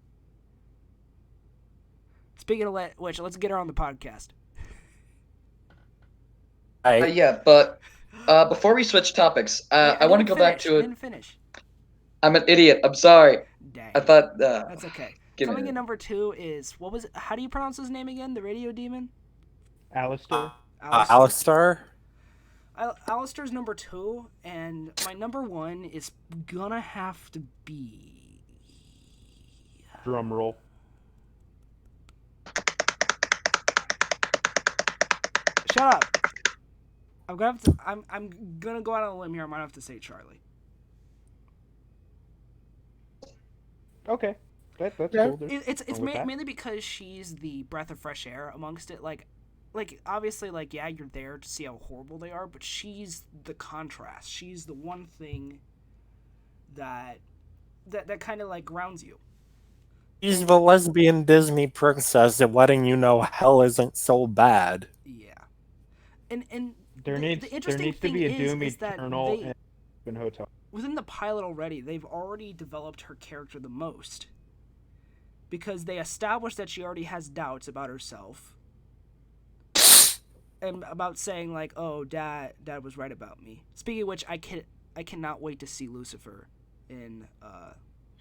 Speaking of which, let's get her on the podcast. Yeah, but before we switch topics, I want to go back to it. Didn't finish. I'm an idiot. I'm sorry. Dang. I thought that's okay. Coming in number 2 is how do you pronounce his name again? The radio demon? Alistair. Alistair. Alistair's number 2, and my number 1 is gonna have to be. Drum roll. Shut up. I'm gonna go out on a limb here. I might have to say Charlie. Okay, that's cool. It's mainly because she's the breath of fresh air amongst it. Like obviously, like, yeah, you're there to see how horrible they are, but she's the contrast. She's the one thing that kind of like grounds you. She's the lesbian Disney princess and letting you know hell isn't so bad. Yeah, and there needs to be a Doom Eternal and Hotel. Within the pilot already, they've already developed her character the most. Because they established that she already has doubts about herself. And about saying, like, oh, dad was right about me. Speaking of which, I cannot wait to see Lucifer in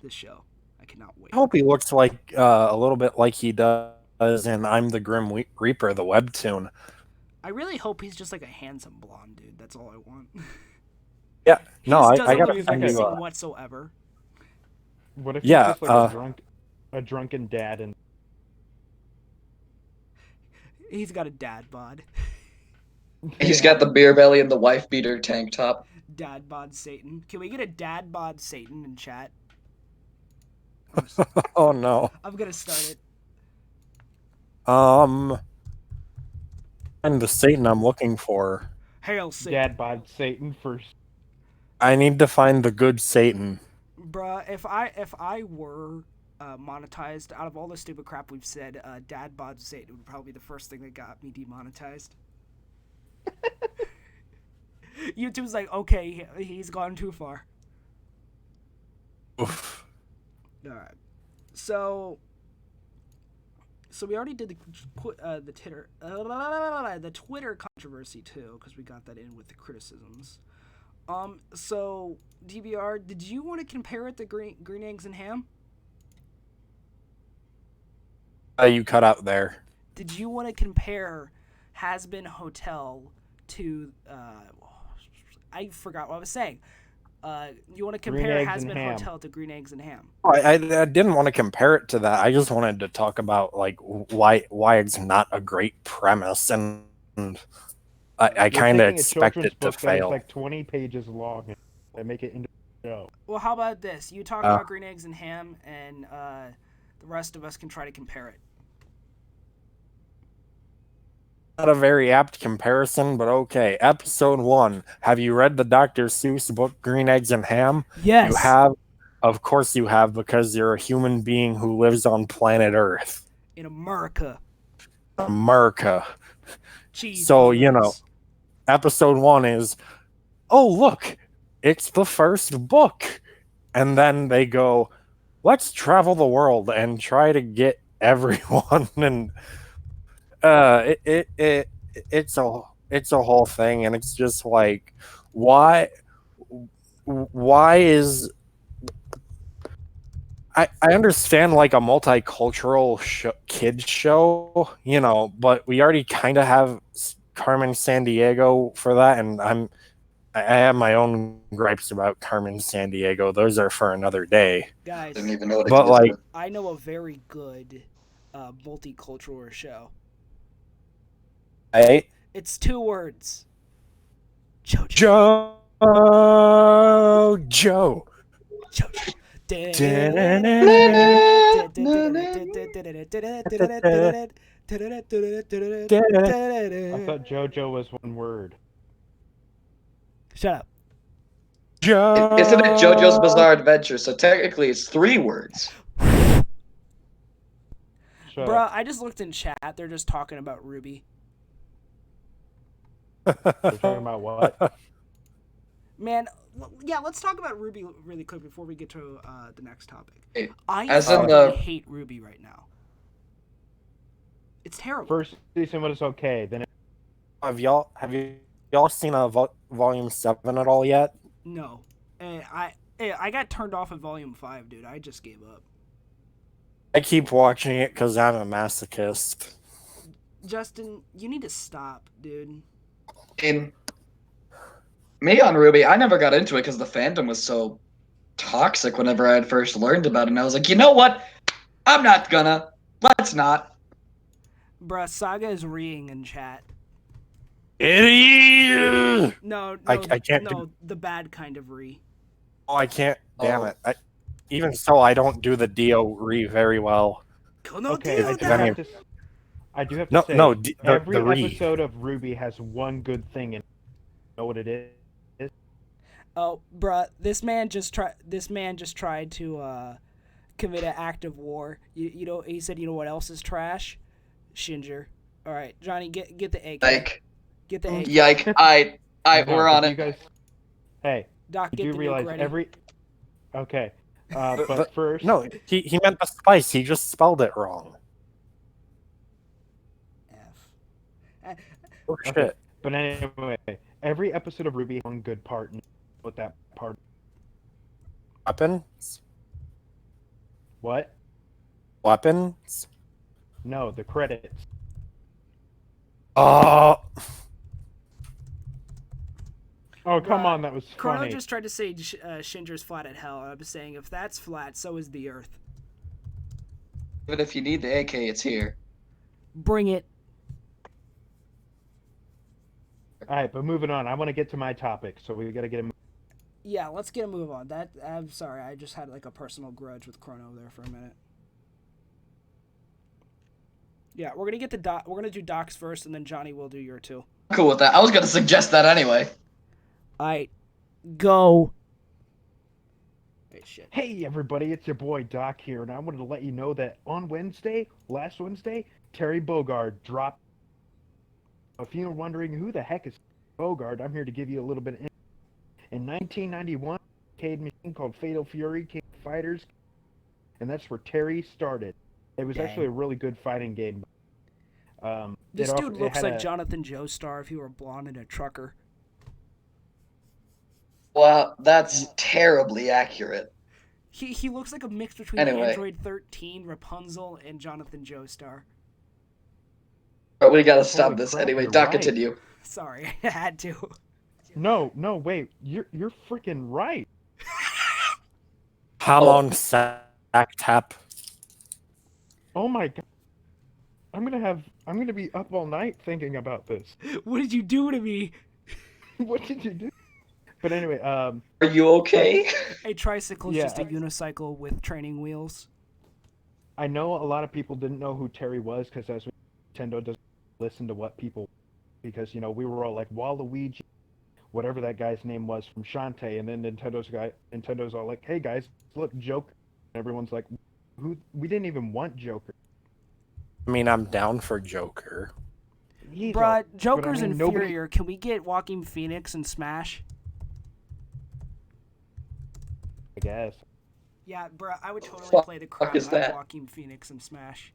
this show. I cannot wait. I hope he looks like a little bit like he does in I'm the Grim Reaper, the webtoon. I really hope he's just like a handsome blonde dude. That's all I want. Yeah, no, I got to whatsoever. What if he's just like a drunken dad and he's got a dad bod. He's got the beer belly and the wife beater tank top. Dad bod Satan. Can we get a dad bod Satan in chat? Oh no. I'm gonna start it. And the Satan I'm looking for. Hail Satan. Dad bod Satan first. I need to find the good Satan. Bruh, if I were monetized, out of all the stupid crap we've said, Dad bod Satan would probably be the first thing that got me demonetized. YouTube's like, okay, he's gone too far. Oof. Alright. So we already did the Twitter controversy too, because we got that in with the criticisms. So DBR, did you want to compare it to Green Eggs and Ham? You cut out there. Did you want to compare Has-Been Hotel to I forgot what I was saying. You want to compare Has-Been Hotel to Green Eggs and Ham? I didn't want to compare it to that. I just wanted to talk about like why it's not a great premise, and I kind of expect it to fail. It's like 20 pages long and make it into a show. Well, how about this? You talk about Green Eggs and Ham, and the rest of us can try to compare it. Not a very apt comparison, but okay. Episode 1. Have you read the Dr. Seuss book Green Eggs and Ham? Yes. You have. Of course you have, because you're a human being who lives on planet Earth. In America. Jeez, so, you know, episode 1 is, oh, look, it's the first book. And then they go, let's travel the world and try to get everyone. And it's a whole thing, and it's just like, why is I understand like a multicultural kids show, but we already kind of have Carmen Sandiego for that, and I have my own gripes about Carmen Sandiego. Those are for another day. Guys, I didn't even know it but existed. like I know a very good multicultural show. It's 2 words. Joe. I thought JoJo was one word. Shut up. Isn't it JoJo's Bizarre Adventure? So technically it's 3 words. Bruh, I just looked in chat. They're just talking about Ruby. They're talking about what? Man, yeah, let's talk about Ruby really quick before we get to the next topic. I hate Ruby right now. It's terrible. First season was okay. Then have y'all seen Volume 7 at all yet? No. I got turned off at Volume 5, dude. I just gave up. I keep watching it because I'm a masochist. Justin, you need to stop, dude. Me on Ruby, I never got into it because the fandom was so toxic whenever I had first learned about it. And I was like, you know what? I'm not gonna. Let's not. Bruh, Saga is reeing in chat. Idiot! No, I can't. No, the bad kind of re. Oh, I can't. Damn it. Even so, I don't do the Dio re very well. Okay, I do have to say, every episode of Ruby has one good thing in it. You know what it is? Oh, bruh, this man just tried to commit an act of war. You know, he said, you know what else is trash? ᴛᴇ. All right, Johnny, get the AK. Get the AK. Yike! We're on it. Guys, hey, Doc, did you realize ready. Okay, but first, no, he meant the spice. He just spelled it wrong. Oh, shit. Okay. But anyway, every episode of Ruby has one good part, and what that part. Weapons. What? Weapons. No, the credits. Oh, come on, that was Chrono funny. just tried to say ᴛᴇ's flat at hell. I was saying if that's flat, so is the Earth. But if you need the AK, it's here. Bring it. All right, but moving on. I want to get to my topic, so we got to get him. Yeah, let's get a move on. I'm sorry, I just had like a personal grudge with Chrono there for a minute. Yeah, we're gonna get to Doc. We're gonna do Doc's first, and then Johnny will do your 2. Cool with that. I was gonna suggest that anyway. Alright, go. Hey, shit. Hey everybody, it's your boy Doc here, and I wanted to let you know that on last Wednesday, Terry Bogard dropped. If you're wondering who the heck is Bogard, I'm here to give you a little bit of info. In 1991, a arcade machine called Fatal Fury came to Fighters, and that's where Terry started. It was actually a really good fighting game. This dude looks like Jonathan Joestar if he were blonde and a trucker. Well, that's terribly accurate. He looks like a mix between Android 13, Rapunzel, and Jonathan Joestar. But we gotta stop this anyway. Doc, continue. Sorry, I had to. No, wait. You're freaking right. How long sack tap? Oh my god. I'm gonna be up all night thinking about this. What did you do to me? What did you do? But anyway, Are you okay? A tricycle is just a unicycle with training wheels. I know a lot of people didn't know who Terry was because as Nintendo doesn't listen to what people, because we were all like Waluigi, whatever that guy's name was from Shantae, and then Nintendo's all like, hey guys, look, Joker. And everyone's like, who? We didn't even want Joker. I mean, I'm down for Joker. Bruh, Joker's inferior. Can we get Joaquin Phoenix and Smash? I guess. Yeah, bruh, I would totally play the crap out of Joaquin Phoenix and Smash.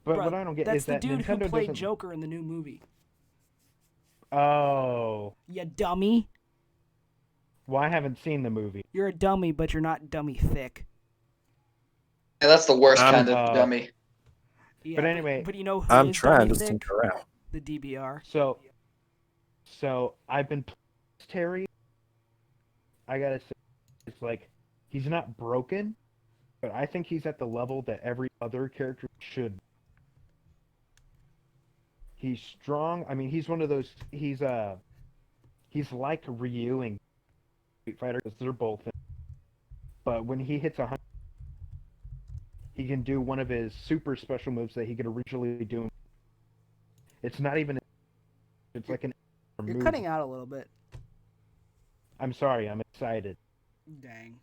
But what I don't get is that that's the dude Nintendo who played Joker in the new movie. Oh. You dummy. Well, I haven't seen the movie. You're a dummy, but you're not dummy thick. Yeah, that's the worst kind of dummy. Yeah, but anyway, but you know who I'm is trying dummy to thick? think around. The DBR. So I've been Terry. I gotta say, it's like he's not broken, but I think he's at the level that every other character should. He's strong. I mean, he's one of those. He's like Ryu in Street Fighter because they're both. But when he hits 100, he can do one of his super special moves that he could originally do. It's not even. It's like an. You're cutting out a little bit. I'm sorry. I'm excited. Dang.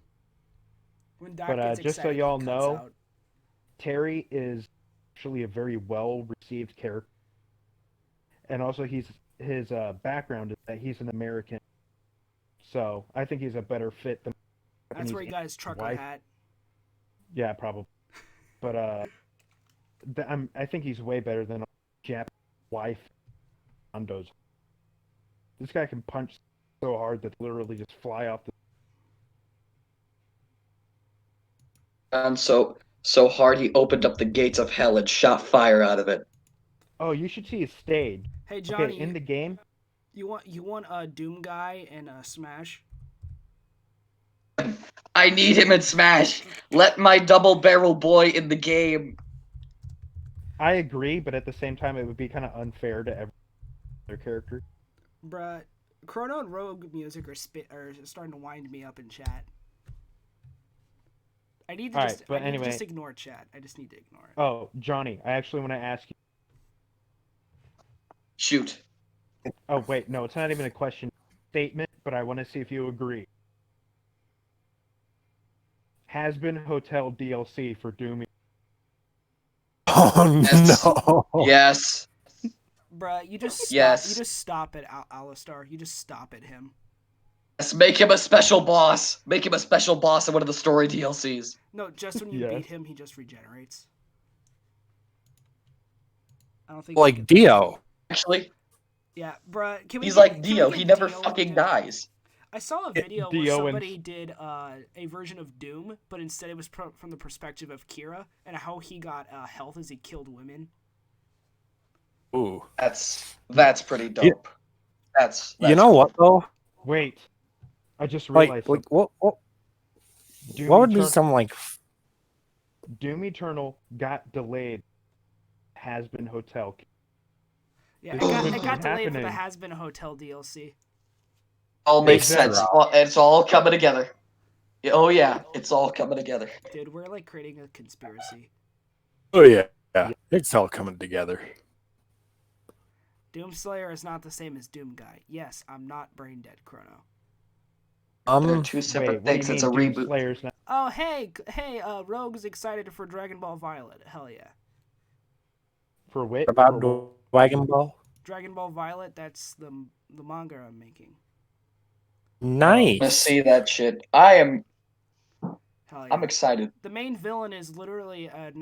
When Doc gets just so excited, y'all he cuts know, out. Terry is actually a very well-received character, and also his background is that he's an American, so I think he's a better fit than. That's where he got his trucker hat. Yeah, probably. But I think he's way better than Japanese wife Hondos. This guy can punch so hard that literally just fly off the. And so hard he opened up the gates of hell and shot fire out of it. Oh, you should see his stage. Hey Johnny, okay, in the game. You want a Doom guy in Smash? I need him in Smash. Let my double barrel boy in the game. I agree, but at the same time, it would be kind of unfair to every other character. Bruh, Chrono and Rogue music are starting to wind me up in chat. I need to just ignore chat. I just need to ignore it. Oh, Johnny, I actually want to ask you. Shoot. Oh, wait, no, it's not even a question statement, but I want to see if you agree. Has-Been Hotel DLC for Doom. Oh, Yes. no. Yes. Bruh, you just stop. Yes. You just stop at Alistar. You just stop at him. Let's make him a special boss. Make him a special boss in one of the story DLCs. No, just when you beat him, he just regenerates. I don't think. Like Dio. Actually. Yeah, bruh. He's like Dio. He never fucking dies. I saw a video where somebody did a version of Doom, but instead it was from the perspective of Kira and how he got health as he killed women. Ooh. That's pretty dope. Yeah. That's you know what though? Wait, I just realized. Like what would be some like Doom Eternal got delayed. Has-Been Hotel. Yeah, it got delayed for the Has-Been Hotel DLC. All makes sense. It's all coming together. Oh yeah, it's all coming together. Dude, we're like creating a conspiracy. Oh yeah. It's all coming together. Doomslayer is not the same as Doom Guy. Yes, I'm not brain dead, Chrono. They're two separate things. It's a reboot. Oh hey, Rogue's excited for Dragon Ball Violet. Hell yeah. For what? About Dragon Ball? Dragon Ball Violet, that's the manga I'm making. Nice. Let's see that shit. I'm excited. The main villain is literally a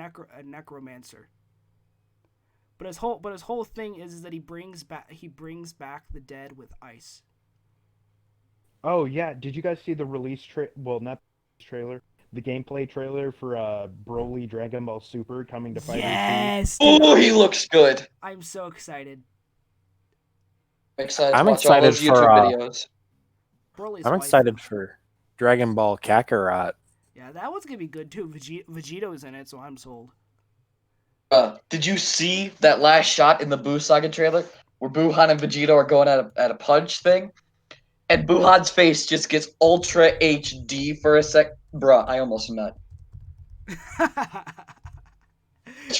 necromancer. But his whole thing is that he brings back the dead with ice. Oh yeah, did you guys see the release not trailer, the gameplay trailer for Broly Dragon Ball Super coming to Fighter Yes. Oh, he looks good. I'm so excited. I'm excited for videos. Broly's I'm excited for Dragon Ball Kakarot. Yeah, that one's gonna be good too. Vegeto's in it, so I'm sold. Did you see that last shot in the Buu Saga trailer where Buhan and Vegito are going at a punch thing? And Buhan's face just gets ultra HD for a sec. Bruh, I almost nut.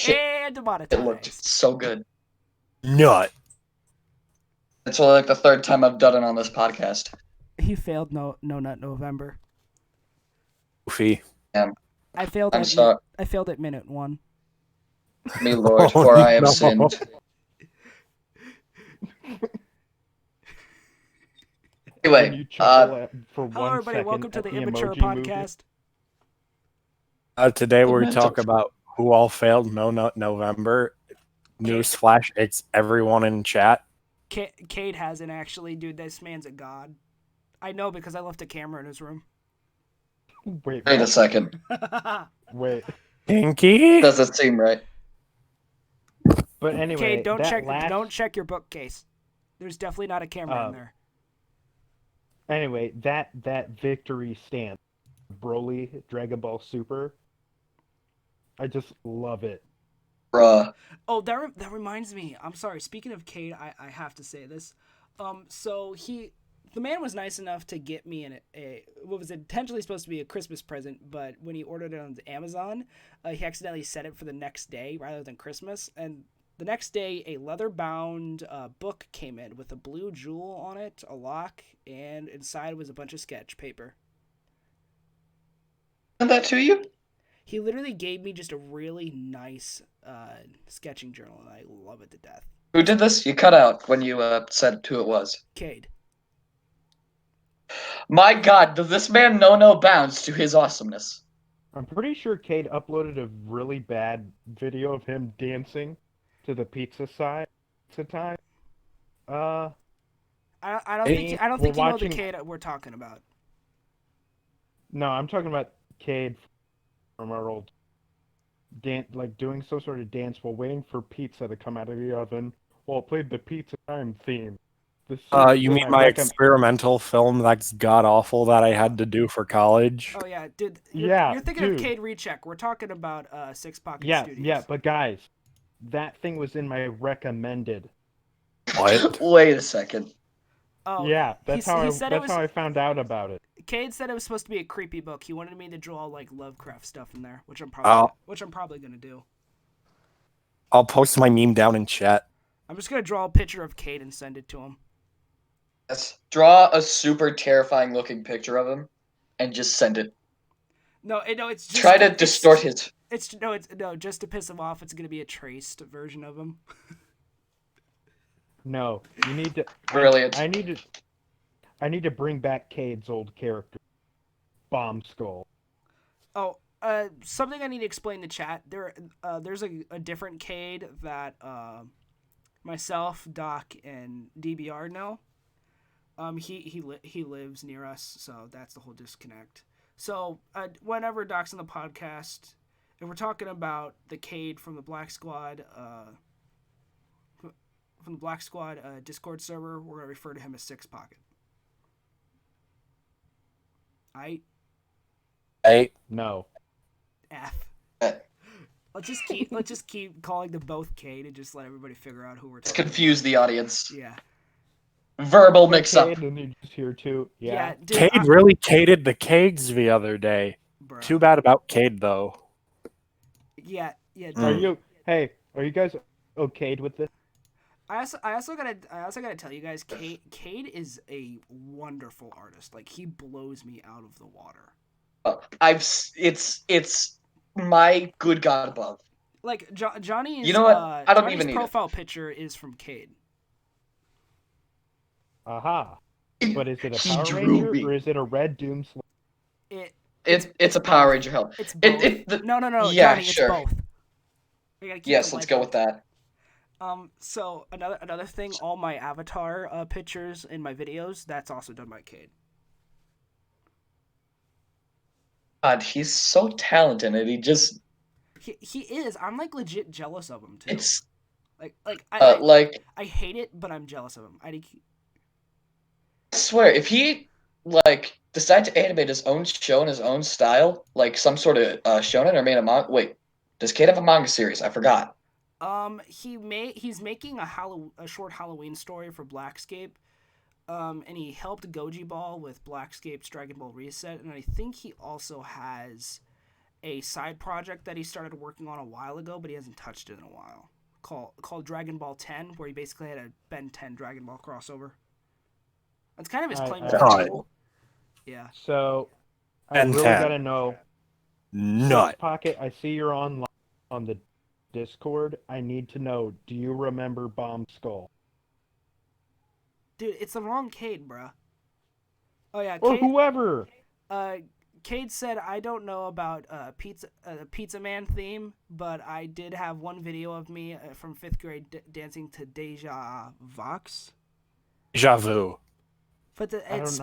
And demonetized. It looked so good. Nut. It's only like the third time I've done it on this podcast. He failed No Nut November. Goofy. Yeah. I failed at minute 1. Me Lord, for I have sinned. Anyway, hello everybody, welcome to the Immature Podcast. Today we talk about who all failed No Nut November. Newsflash, it's everyone in chat. Cade hasn't actually, dude. This man's a god. I know because I left a camera in his room. Wait a second. Wait. Pinky? Doesn't seem right. But anyway, Okay, don't check your bookcase. There's definitely not a camera in there. Anyway, that victory stance, Broly Dragon Ball Super, I just love it. Bruh. Oh, that reminds me. I'm sorry. Speaking of Cade, I have to say this. So the man was nice enough to get me what was intentionally supposed to be a Christmas present, but when he ordered it on Amazon, he accidentally set it for the next day rather than Christmas. And the next day, a leather-bound book came in with a blue jewel on it, a lock, and inside was a bunch of sketch paper. Sent that to you? He literally gave me just a really nice sketching journal, and I love it to death. Who did this? You cut out when you said who it was. Cade. My God, does this man know no bounds to his awesomeness? I'm pretty sure Cade uploaded a really bad video of him dancing to the pizza time. I don't think you know the Cade we're talking about. No, I'm talking about Cade from our old dance, like doing some sort of dance while waiting for pizza to come out of the oven while it played the pizza time theme. You mean my experimental film that's god-awful that I had to do for college? Oh, yeah, dude. You're thinking of Cade Recheck. We're talking about Six Pocket Studios. Yeah, but guys, that thing was in my recommended. What? Wait a second. Oh, yeah, that's how I found out about it. Cade said it was supposed to be a creepy book. He wanted me to draw like Lovecraft stuff in there, which I'm probably gonna do. I'll post my meme down in chat. I'm just gonna draw a picture of Cade and send it to him. Yes. Draw a super terrifying looking picture of him and just send it. No, it's just try to distort his. It's just to piss him off. It's gonna be a traced version of him. No, you need to. Brilliant. I need to bring back Cade's old character, Bomb Skull. Oh, something I need to explain to chat. There's a different Cade that myself, Doc, and DBR know. He lives near us, so that's the whole disconnect. So whenever Doc's on the podcast, if we're talking about the Cade from the Black Squad, Discord server, we're gonna refer to him as Six Pocket. No. F. Let's just keep calling them both Cade and just let everybody figure out who we're talking. Confuse the audience. Yeah. Verbal mix-up. Cade, and you just hear too. Yeah. Dude, Cade really Caded the Cades the other day. Bro. Too bad about Cade though. Yeah. Dude. Are you guys okayed with this? I also gotta tell you guys, Cade is a wonderful artist. Like, he blows me out of the water. It's my good God above. Like Johnny's. You know what? I don't even need profile picture is from Cade. Aha! But is it a Power Ranger or is it a Red Doom Slayer? It's a Power Ranger helmet. It's both. No. Yeah, Johnny, sure. It's both. Yes, let's go with that. So another thing, all my avatar pictures in my videos, that's also done by Cade. God, he's so talented, and he is. I'm like legit jealous of him too. It's I hate it, but I'm jealous of him. I swear, if he decide to animate his own show in his own style, like some sort of shonen or made a manga. Wait, does Cade have a manga series? I forgot. He's making a short Halloween story for Blackscape, and he helped Goji Ball with Blackscape's Dragon Ball Reset, and I think he also has a side project that he started working on a while ago, but he hasn't touched it in a while, called Dragon Ball 10, where he basically had a Ben 10 Dragon Ball crossover. That's kind of his claim to fame. Yeah. So, I really gotta know. Nut. Pocket, I see you're online on the Discord. I need to know, do you remember Bomb Skull? Dude, it's the wrong Cade, bruh. Oh yeah, or whoever. Cade said, I don't know about Pizza Man theme, but I did have one video of me from 5th grade dancing to Deja Vox. Deja Vu. But it's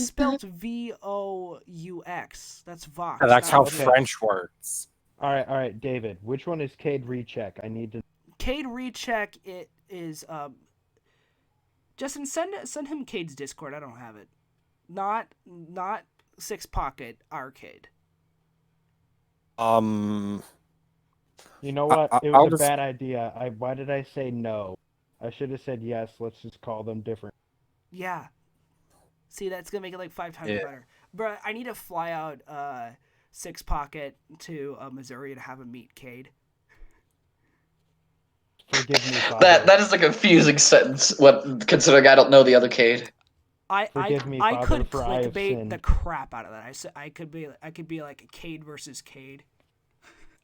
spelled VOUX. That's Vox. Yeah, that's how Vox. French works. All right, David. Which one is Cade Recheck? I need to. Cade Recheck. It is. Justin, send him Cade's Discord. I don't have it. Not Six Pocket Arcade. You know what? It was a bad idea. Why did I say no? I should have said yes. Let's just call them different. Yeah. See, that's gonna make it like 5 times better. But I need to fly out Six Pocket to Missouri to have him meet Cade. Forgive me, Father. That is a confusing sentence. Considering I don't know the other Cade. I could clickbait the crap out of that. I could be like a Cade versus Cade.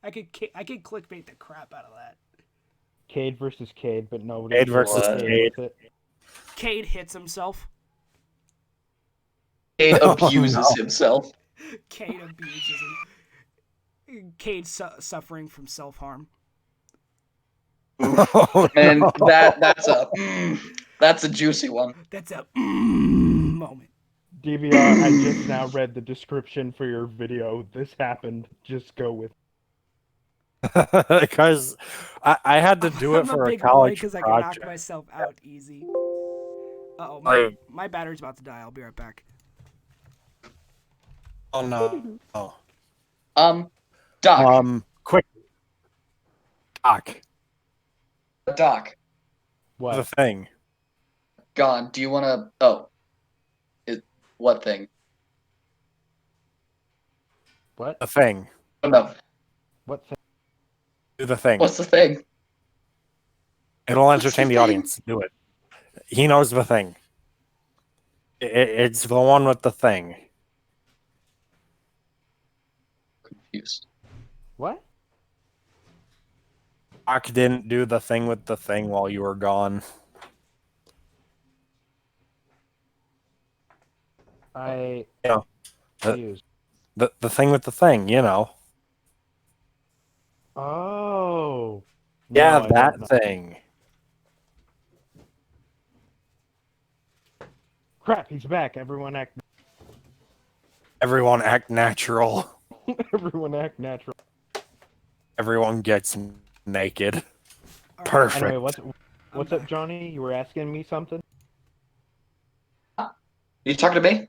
I could clickbait the crap out of that. Cade versus Cade, but nobody. Cade versus Cade. Cade hits himself. Cade abuses himself. Cade abuses him. Cade suffering from self-harm. And that's a juicy one. That's a moment. DBR, I just now read the description for your video. This happened. Just go with. Because I had to do it for a college project. Because I can knock myself out easy. Uh-oh, my battery's about to die. I'll be right back. Oh no. Oh. Doc. Quick. Doc. What? The thing. Gone. Do you want to? Oh. What thing? What? The thing. Oh, no. What thing? Do the thing. What's the thing? It'll entertain the audience. Do it. He knows the thing. It's the one with the thing. Confused. What? Doc didn't do the thing with the thing while you were gone. The thing with the thing, you know. Oh. Yeah, No, that thing. Crap, he's back. Everyone act natural. Everyone act natural. Everyone gets naked. Right. Perfect. Anyway, what's up, Johnny? You were asking me something? You talking to me?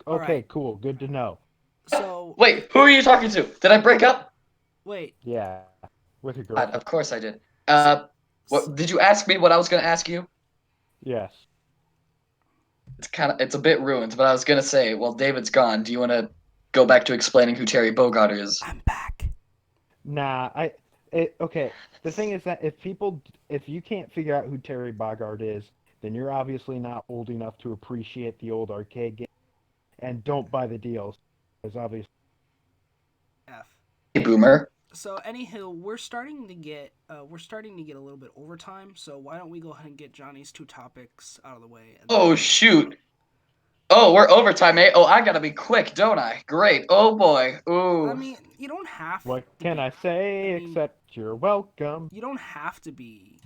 Okay, right. Cool. Good to know. So wait, who are you talking to? Did I break up? Wait. Yeah, with your girl. God, of course I did. What did you ask me? What I was gonna ask you? Yes. It's a bit ruined, but I was gonna say, well, David's gone. Do you want to go back to explaining who Terry Bogard is? I'm back. Nah, okay. The thing is that if you can't figure out who Terry Bogard is, then you're obviously not old enough to appreciate the old arcade game, and don't buy the deals, because obviously. Hey, boomer. So anywho, we're starting to get a little bit overtime. So why don't we go ahead and get Johnny's 2 topics out of the way? Oh shoot! Oh, we're overtime, eh? Oh, I gotta be quick, don't I? Great. Oh boy. Ooh. I mean, you don't have. What can I say except you're welcome? You don't have to be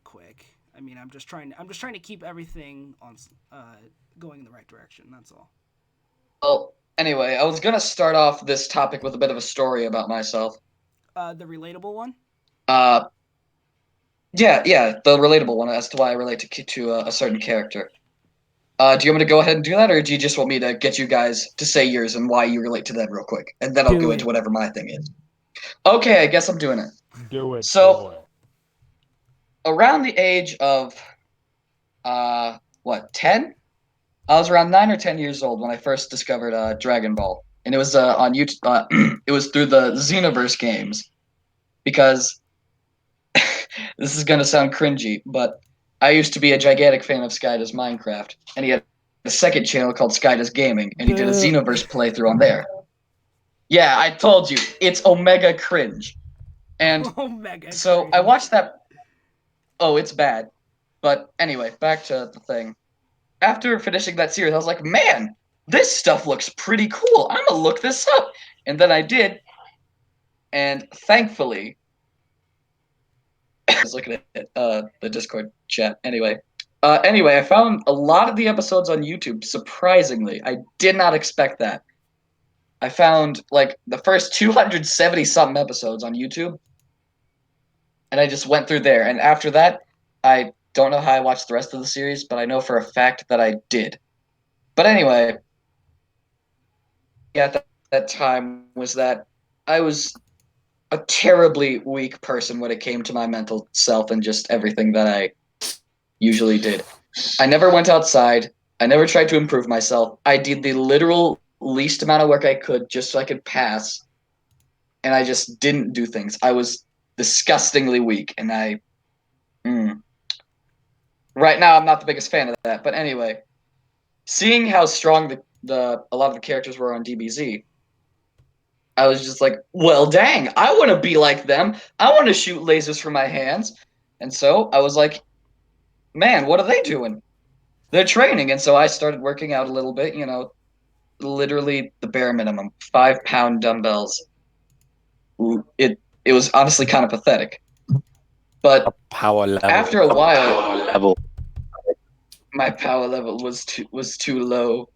quick. I mean, I'm just trying to keep everything on going in the right direction. That's all. Well, anyway, I was gonna start off this topic with a bit of a story about myself. The relatable one. Yeah, the relatable one as to why I relate to a certain character. Do you want me to go ahead and do that, or do you just want me to get you guys to say yours and why you relate to them real quick, and then I'll go into whatever my thing is? Okay, I guess I'm doing it. Do it. So, around the age of, 10? I was around 9 or 10 years old when I first discovered Dragon Ball, and it was on YouTube. It was through the Xenoverse games, because this is gonna sound cringy, but I used to be a gigantic fan of Skyda's Minecraft, and he had a second channel called Skyda's Gaming, and he did a Xenoverse playthrough on there. Yeah, I told you, it's Omega cringe. And so cringe. I watched that. Oh, it's bad. But anyway, back to the thing. After finishing that series, I was like, man, this stuff looks pretty cool. I'm gonna look this up. And then I did. And thankfully, I was looking at the Discord chat. Anyway, I found a lot of the episodes on YouTube. Surprisingly, I did not expect that. I found like the first 270 something episodes on YouTube, and I just went through there. And after that, I don't know how I watched the rest of the series, but I know for a fact that I did. But anyway, at that time was that I was a terribly weak person when it came to my mental self and just everything that I usually did. I never went outside. I never tried to improve myself. I did the literal least amount of work I could just so I could pass, and I just didn't do things. I was disgustingly weak, and right now I'm not the biggest fan of that. But anyway, seeing how strong a lot of the characters were on DBZ, I was just like, well, dang, I want to be like them. I want to shoot lasers from my hands. And so I was like, man, what are they doing? They're training. And so I started working out a little bit, literally the bare minimum, 5-pound dumbbells. It was honestly kind of pathetic. But Power level. after a while, my power level was too low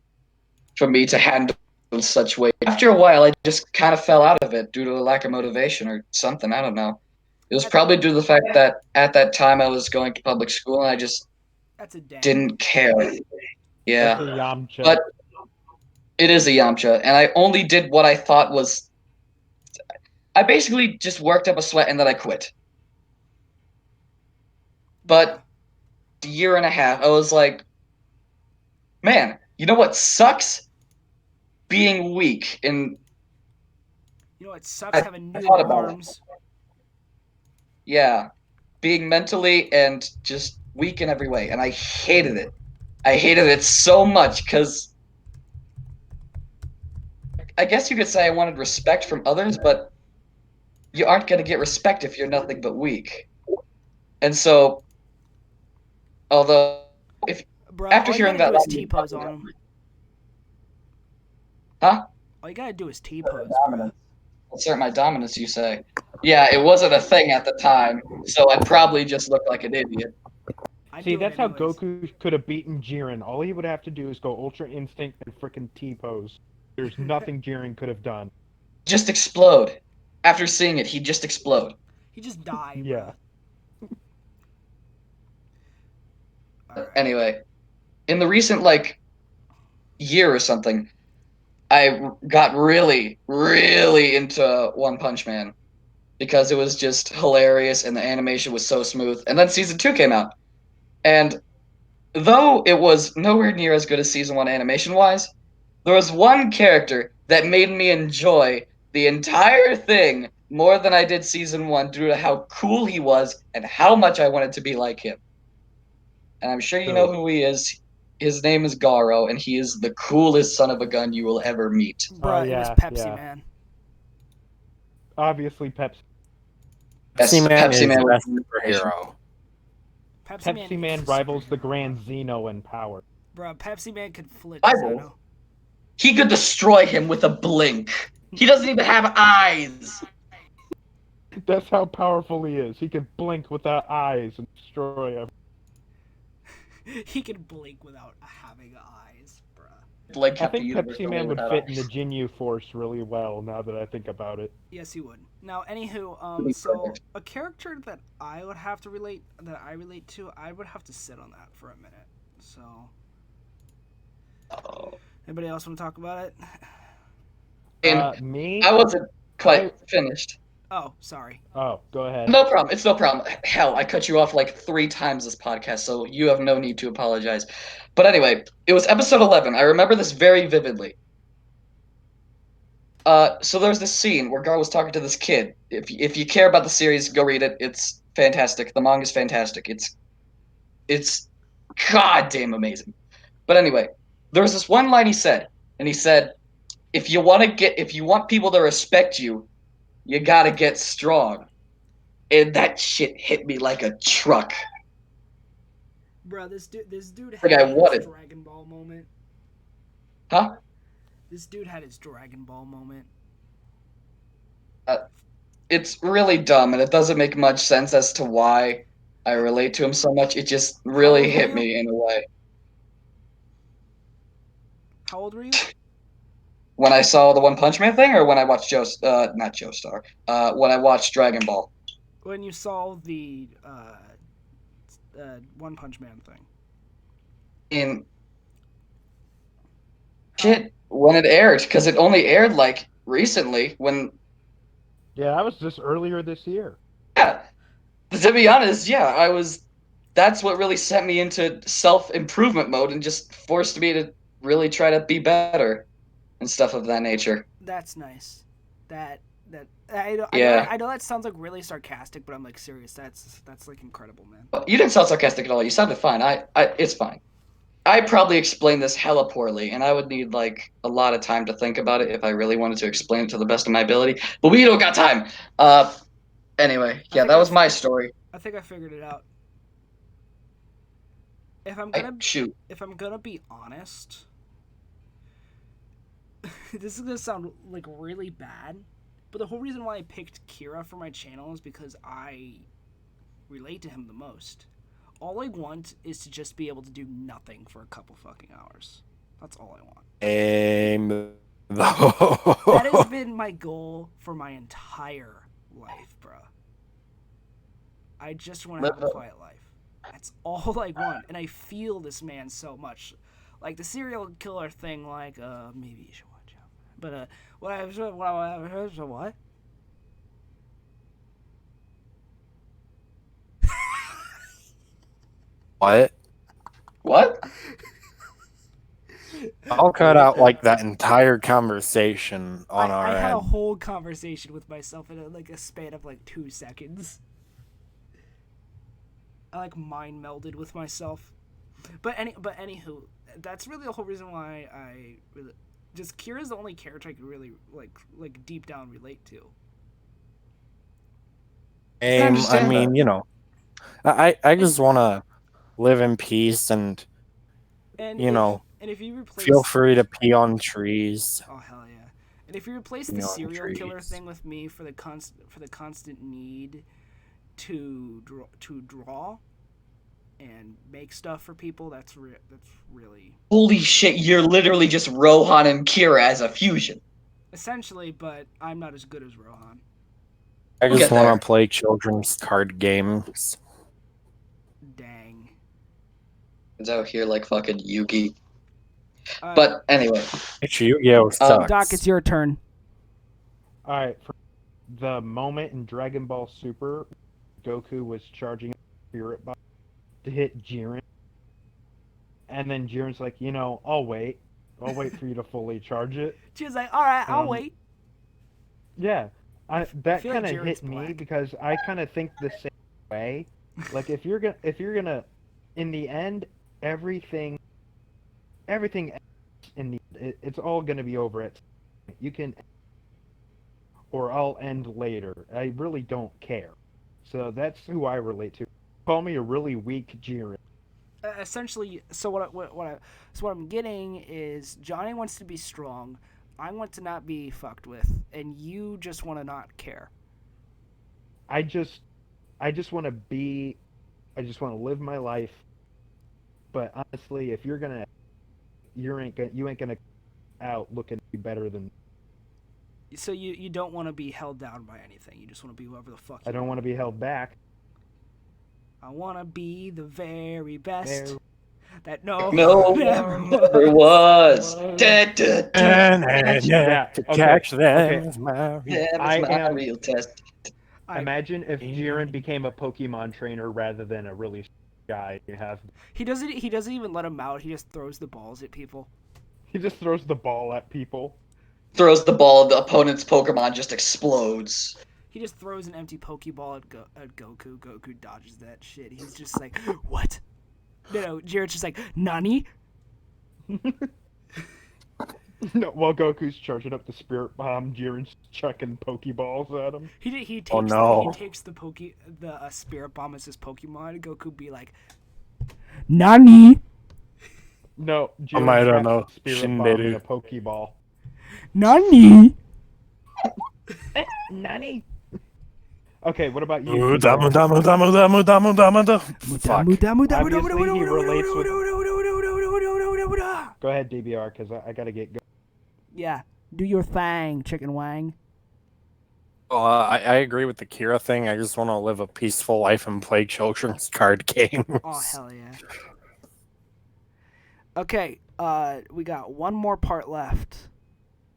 for me to handle such weight. After a while, I just kind of fell out of it due to a lack of motivation or something. I don't know. It was probably due to the fact that at that time I was going to public school and I just didn't care. Yeah. That's a Yamcha. But it is a Yamcha, and I only did what I thought was... I basically just worked up a sweat and then I quit. But a year and a half, I was like, man, you know what sucks? Being weak. And you know what sucks? Having new arms. Yeah. Being mentally and just weak in every way. And I hated it. I hated it so much because I guess you could say I wanted respect from others, but you aren't going to get respect if you're nothing but weak. And so, although, after hearing that... All you gotta do is T-pose on him. Huh? All you gotta do is T-pose. Assert my dominance, you say. Yeah, it wasn't a thing at the time, so I probably just looked like an idiot. See, that's how Goku could have beaten Jiren. All he would have to do is go Ultra Instinct and frickin' T-pose. There's nothing Jiren could have done. Just explode. After seeing it, he'd just explode. He just died. Yeah. Anyway, in the recent, year or something, I got really, really into One Punch Man because it was just hilarious and the animation was so smooth. And then Season 2 came out. And though it was nowhere near as good as Season 1 animation-wise, there was one character that made me enjoy the entire thing more than I did Season 1 due to how cool he was and how much I wanted to be like him. And I'm sure you know who he is. His name is Garo, and he is the coolest son of a gun you will ever meet. Bro, it was Pepsi Man. Obviously, Pepsi. Pepsi Man is Pepsi Man the best superhero. Pepsi Man rivals the Grand Zeno in power. Bro, Pepsi Man could flip Zeno. He could destroy him with a blink. He doesn't even have eyes. That's how powerful he is. He can blink without eyes and destroy everything. He can blink without having eyes, bruh. I think Pepsi Man would fit in the Ginyu Force really well, now that I think about it. Yes, he would. Now, anywho, so a character that I would have to relate to, I would have to sit on that for a minute. So, anybody else want to talk about it? Me? I wasn't quite finished. Oh, sorry. Oh, go ahead. No problem. It's no problem. Hell, I cut you off 3 times this podcast, so you have no need to apologize. But anyway, it was episode 11. I remember this very vividly. So there's this scene where Gar was talking to this kid. If you care about the series, go read it. It's fantastic. The manga's fantastic. It's goddamn amazing. But anyway, there was this one line he said, and he said, if you want people to respect you, you gotta get strong. And that shit hit me like a truck. Bro, this dude had his Dragon Ball moment. Huh? This dude had his Dragon Ball moment. it's really dumb, and it doesn't make much sense as to why I relate to him so much. It just really hit me in a way. How old were you? When I saw the One Punch Man thing, or when I watched not Joestar, when I watched Dragon Ball. When you saw the One Punch Man thing. In shit, when it aired, because it only aired like recently. When Yeah, that was just earlier this year. yeah, to be honest, yeah, that's what really sent me into self-improvement mode and just forced me to really try to be better and stuff of that nature. That's nice. I know that sounds like really sarcastic, but I'm like serious. That's like incredible, man. You didn't sound sarcastic at all. You sounded fine. It's fine. I probably explained this hella poorly, and I would need like a lot of time to think about it if I really wanted to explain it to the best of my ability. But we don't got time. Anyway, yeah, that was my story. I think I figured it out. If I'm gonna be honest, this is gonna sound like really bad, but the whole reason why I picked Kira for my channel is because I relate to him the most. All I want is to just be able to do nothing for a couple fucking hours. That's all I want. That has been my goal for my entire life, bro. I just want to have a quiet life. That's all I want, and I feel this man so much. Like the serial killer thing, like maybe you should watch out. But what? What? What? I'll cut out like that entire conversation on our end. I had a whole conversation with myself in a span of like 2 seconds. I like mind melded with myself. But anywho, that's really the whole reason why I really just Kira's the only character I could really like deep down relate to. I mean, you know, I just want to live in peace and you know, and if you replace, feel free to pee on trees. Oh hell yeah! And if you replace the serial killer thing with me for the constant need to draw and make stuff for people, that's really holy shit! You're literally just Rohan and Kira as a fusion. Essentially, but I'm not as good as Rohan. I just want to play children's card games. Dang. It's out here like fucking Yugi. But anyway. Yu-Gi-Oh! Sucks. Doc, it's your turn. Alright, for the moment in Dragon Ball Super, Goku was charging Spirit Bomb to hit Jiren. And then Jiren's like, you know, I'll wait for you to fully charge it. Jiren's like, alright, I'll wait. Yeah. That kind of hit me because I kind of think the same way. Like if you're gonna, in the end, everything it's all gonna be over it. You can, or I'll end later. I really don't care. So that's who I relate to. Call me a really weak Jiren. Essentially, so what I'm getting is Johnny wants to be strong. I want to not be fucked with, and you just want to not care. I just want to live my life. But honestly, if you're gonna, you ain't gonna out looking better than. So you don't want to be held down by anything. You just want to be whoever the fuck. I don't want to be held back. I want to be the very best. That never was. To catch them is my real test. Imagine if Jiren became a Pokemon trainer rather than a really guy you have. He doesn't even let him out. He just throws the balls at people. He just throws the ball at people. Throws the ball, the opponent's Pokemon just explodes. He just throws an empty Pokeball at Goku. Goku dodges that shit. He's just like, what? No, Jiren's just like, Nani? No, while Goku's charging up the Spirit Bomb, Jiren's chucking Pokeballs at him. He takes the Spirit Bomb as his Pokemon. Goku be like, Nani? No, Jiren traps the Spirit Bomb in a Pokeball. Nani? Nani? Okay, what about you? Obviously, he relates with. Go ahead, DBR, because I gotta get going. Yeah, do your thing, chicken wang. I agree with the Kira thing. I just want to live a peaceful life and play children's card games. Oh, hell yeah. Okay, we got one more part left.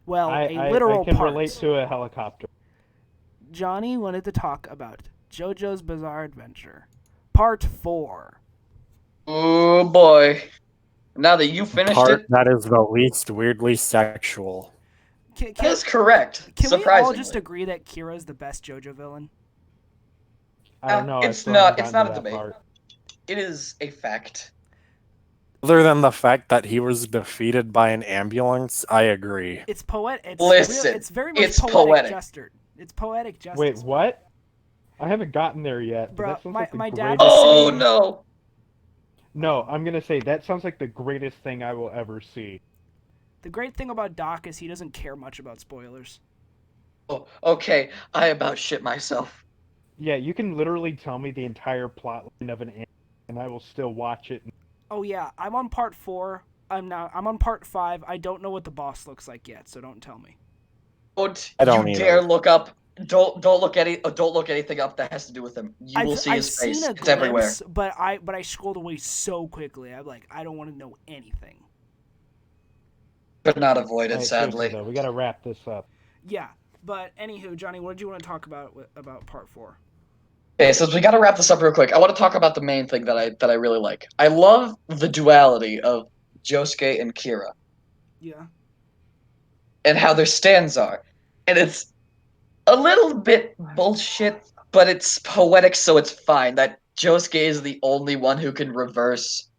Well, a literal I can part. relate to a helicopter. Johnny wanted to talk about JoJo's Bizarre Adventure, Part 4. Oh boy! Now that you finished it, That is the least weirdly sexual. That is correct. Can we surprisingly. all just agree that Kira is the best JoJo villain? I don't know. It's not a debate. Part. It is a fact. Other than the fact that he was defeated by an ambulance, I agree. It's poetic. Listen, it's very much it's poetic justice. It's poetic justice. Wait, what? I haven't gotten there yet. Bro, that sounds like my the dad. greatest... Oh no! No, I'm gonna say that sounds like the greatest thing I will ever see. The great thing about Doc is he doesn't care much about spoilers. Oh, okay. I about shit myself. Yeah, you can literally tell me the entire plot line of an anime, and I will still watch it. Oh yeah, I'm on part 4. I'm on part 5. I don't know what the boss looks like yet, so don't tell me. Don't I don't you either. dare look up. Don't look anything up that has to do with him. You will see his face. Seen a It's everywhere. glimpse, but I scrolled away so quickly. I'm like, I don't want to know anything. Could not avoid it, Alright, sadly. seriously, though, we gotta wrap this up. Yeah, but anywho, Johnny, what did you want to talk about part 4? Okay, since we gotta wrap this up real quick, I want to talk about the main thing that I really like. I love the duality of Josuke and Kira. Yeah. And how their stands are. And it's a little bit bullshit, but it's poetic, so it's fine. That Josuke is the only one who can reverse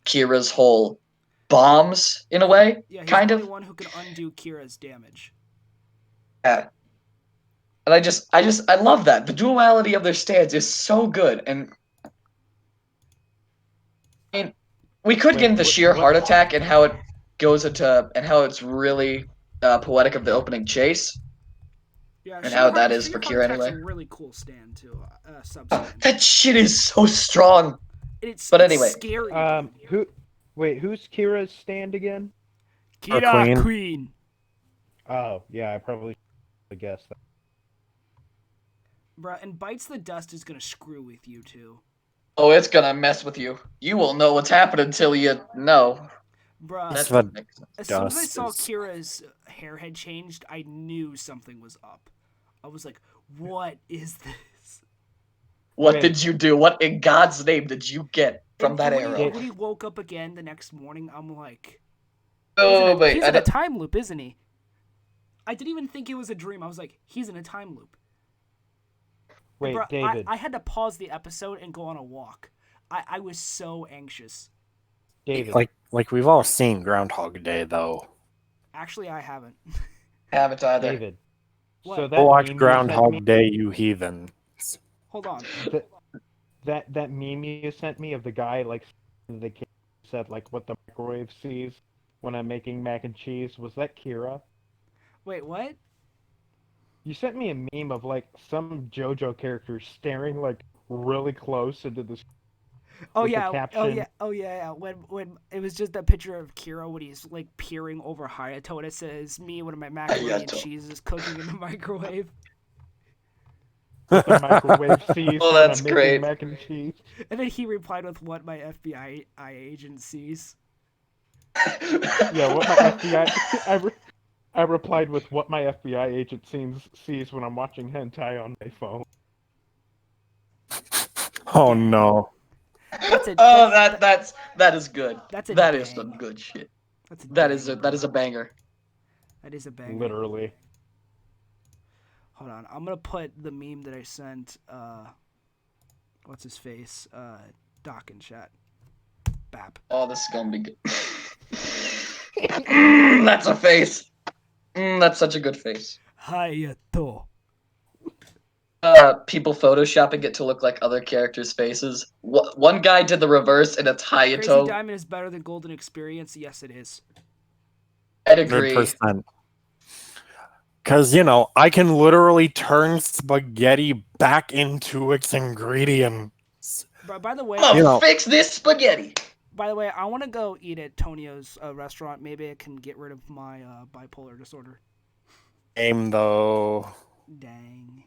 Kira's whole bombs, in a way. Yeah, he's kind the of. only one who can undo Kira's damage. Yeah. And I love that. The duality of their stands is so good. And I mean, we could get into sheer heart attack and how it goes into, and how it's really poetic of the opening chase. Yeah, and how that is for Kira anyway. A really cool stand too. Sub-stand. That shit is so strong. It's anyway, scary. Who's Kira's stand again? Kira Queen. Oh yeah, I probably should have guessed that. Bruh, and Bites the Dust is gonna screw with you too. Oh, it's gonna mess with you. You won't know what's happening until you know. Bruh, That's as soon as I saw Kira's hair had changed, I knew something was up. I was like, what is this? What did you do? What in God's name did you get from that arrow? When he woke up again the next morning, I'm like, he's in a time loop, isn't he? I didn't even think it was a dream. I was like, he's in a time loop. Wait, Bruh, David. I had to pause the episode and go on a walk. I was so anxious. David. Like we've all seen Groundhog Day, though. Actually, I haven't. Haven't either. David. What? So Go watch Groundhog Day, you heathen. Hold on. That meme you sent me of the guy like the kid said like what the microwave sees when I'm making mac and cheese, was that Kira? Wait, what? You sent me a meme of like some JoJo character staring like really close into this. Oh yeah. When it was just that picture of Kira when he's like peering over Hayato and it says, "Me when my macaroni and cheese is cooking in the microwave." The microwave sees. Oh, that's great. Mac and cheese. And then he replied with, "What my FBI agent sees." Yeah, what my FBI. I replied with what my FBI agent sees when I'm watching hentai on my phone. Oh no. That is good. That is some good shit. That is a banger. That is a banger. Literally. Hold on, I'm gonna put the meme that I sent. What's his face? Doc in chat. Bap. Oh, this is gonna be good. That's a face. That's such a good face. Hayato. People photoshopping it to look like other characters' faces. One guy did the reverse, and it's Hayato. Crazy Diamond is better than Golden Experience. Yes, it is. I'd agree. 100%. Because, you know, I can literally turn spaghetti back into its ingredients. By the way, I'm gonna fix this spaghetti. By the way, I want to go eat at Tonio's restaurant. Maybe I can get rid of my bipolar disorder. Same, though. Dang.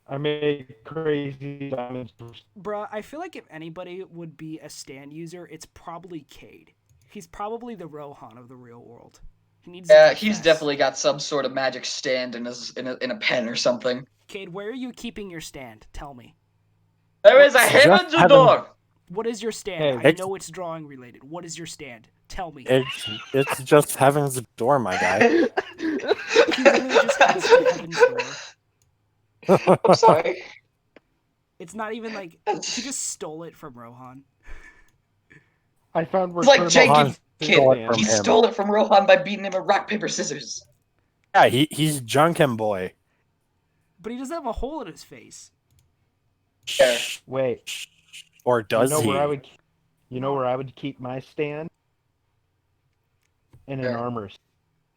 I make crazy diamonds. Bruh, I feel like if anybody would be a stand user, it's probably Cade. He's probably the Rohan of the real world. He needs. Yeah, he's definitely got some sort of magic stand in a pen or something. Cade, where are you keeping your stand? Tell me. There is a heaven's door. What is your stand? I know it's drawing related. What is your stand? Tell me. It's just Heaven's Door, my guy. He literally just has Heaven's Door. I'm sorry. It's not even like he just stole it from Rohan. I found it's like Jacob Kid. He stole it from Rohan by beating him at rock paper scissors. Yeah, he's Junkin boy. But he doesn't have a hole in his face. Yeah. Wait. Or does he? You know where I would keep my stand? In an armor.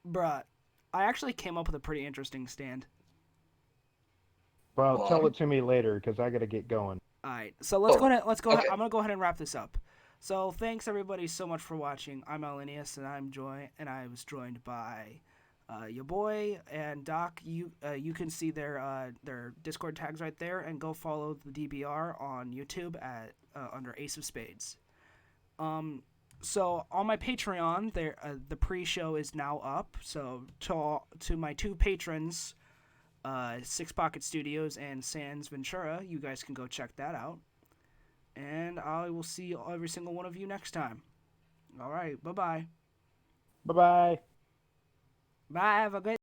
Bruh, I actually came up with a pretty interesting stand. Well, tell it to me later because I gotta get going. All right, so let's go ahead. I'm gonna go ahead and wrap this up. So thanks everybody so much for watching. I'm ᴛᴇsᴇ, and I was joined by your boy and Doc. You can see their Discord tags right there, and go follow the DBR on YouTube at under Ace of Spades. So on my Patreon, the pre-show is now up. So to my two patrons, Six Pocket Studios and Sans Ventura, you guys can go check that out. And I will see every single one of you next time. All right, bye-bye. Bye-bye. Bye, have a great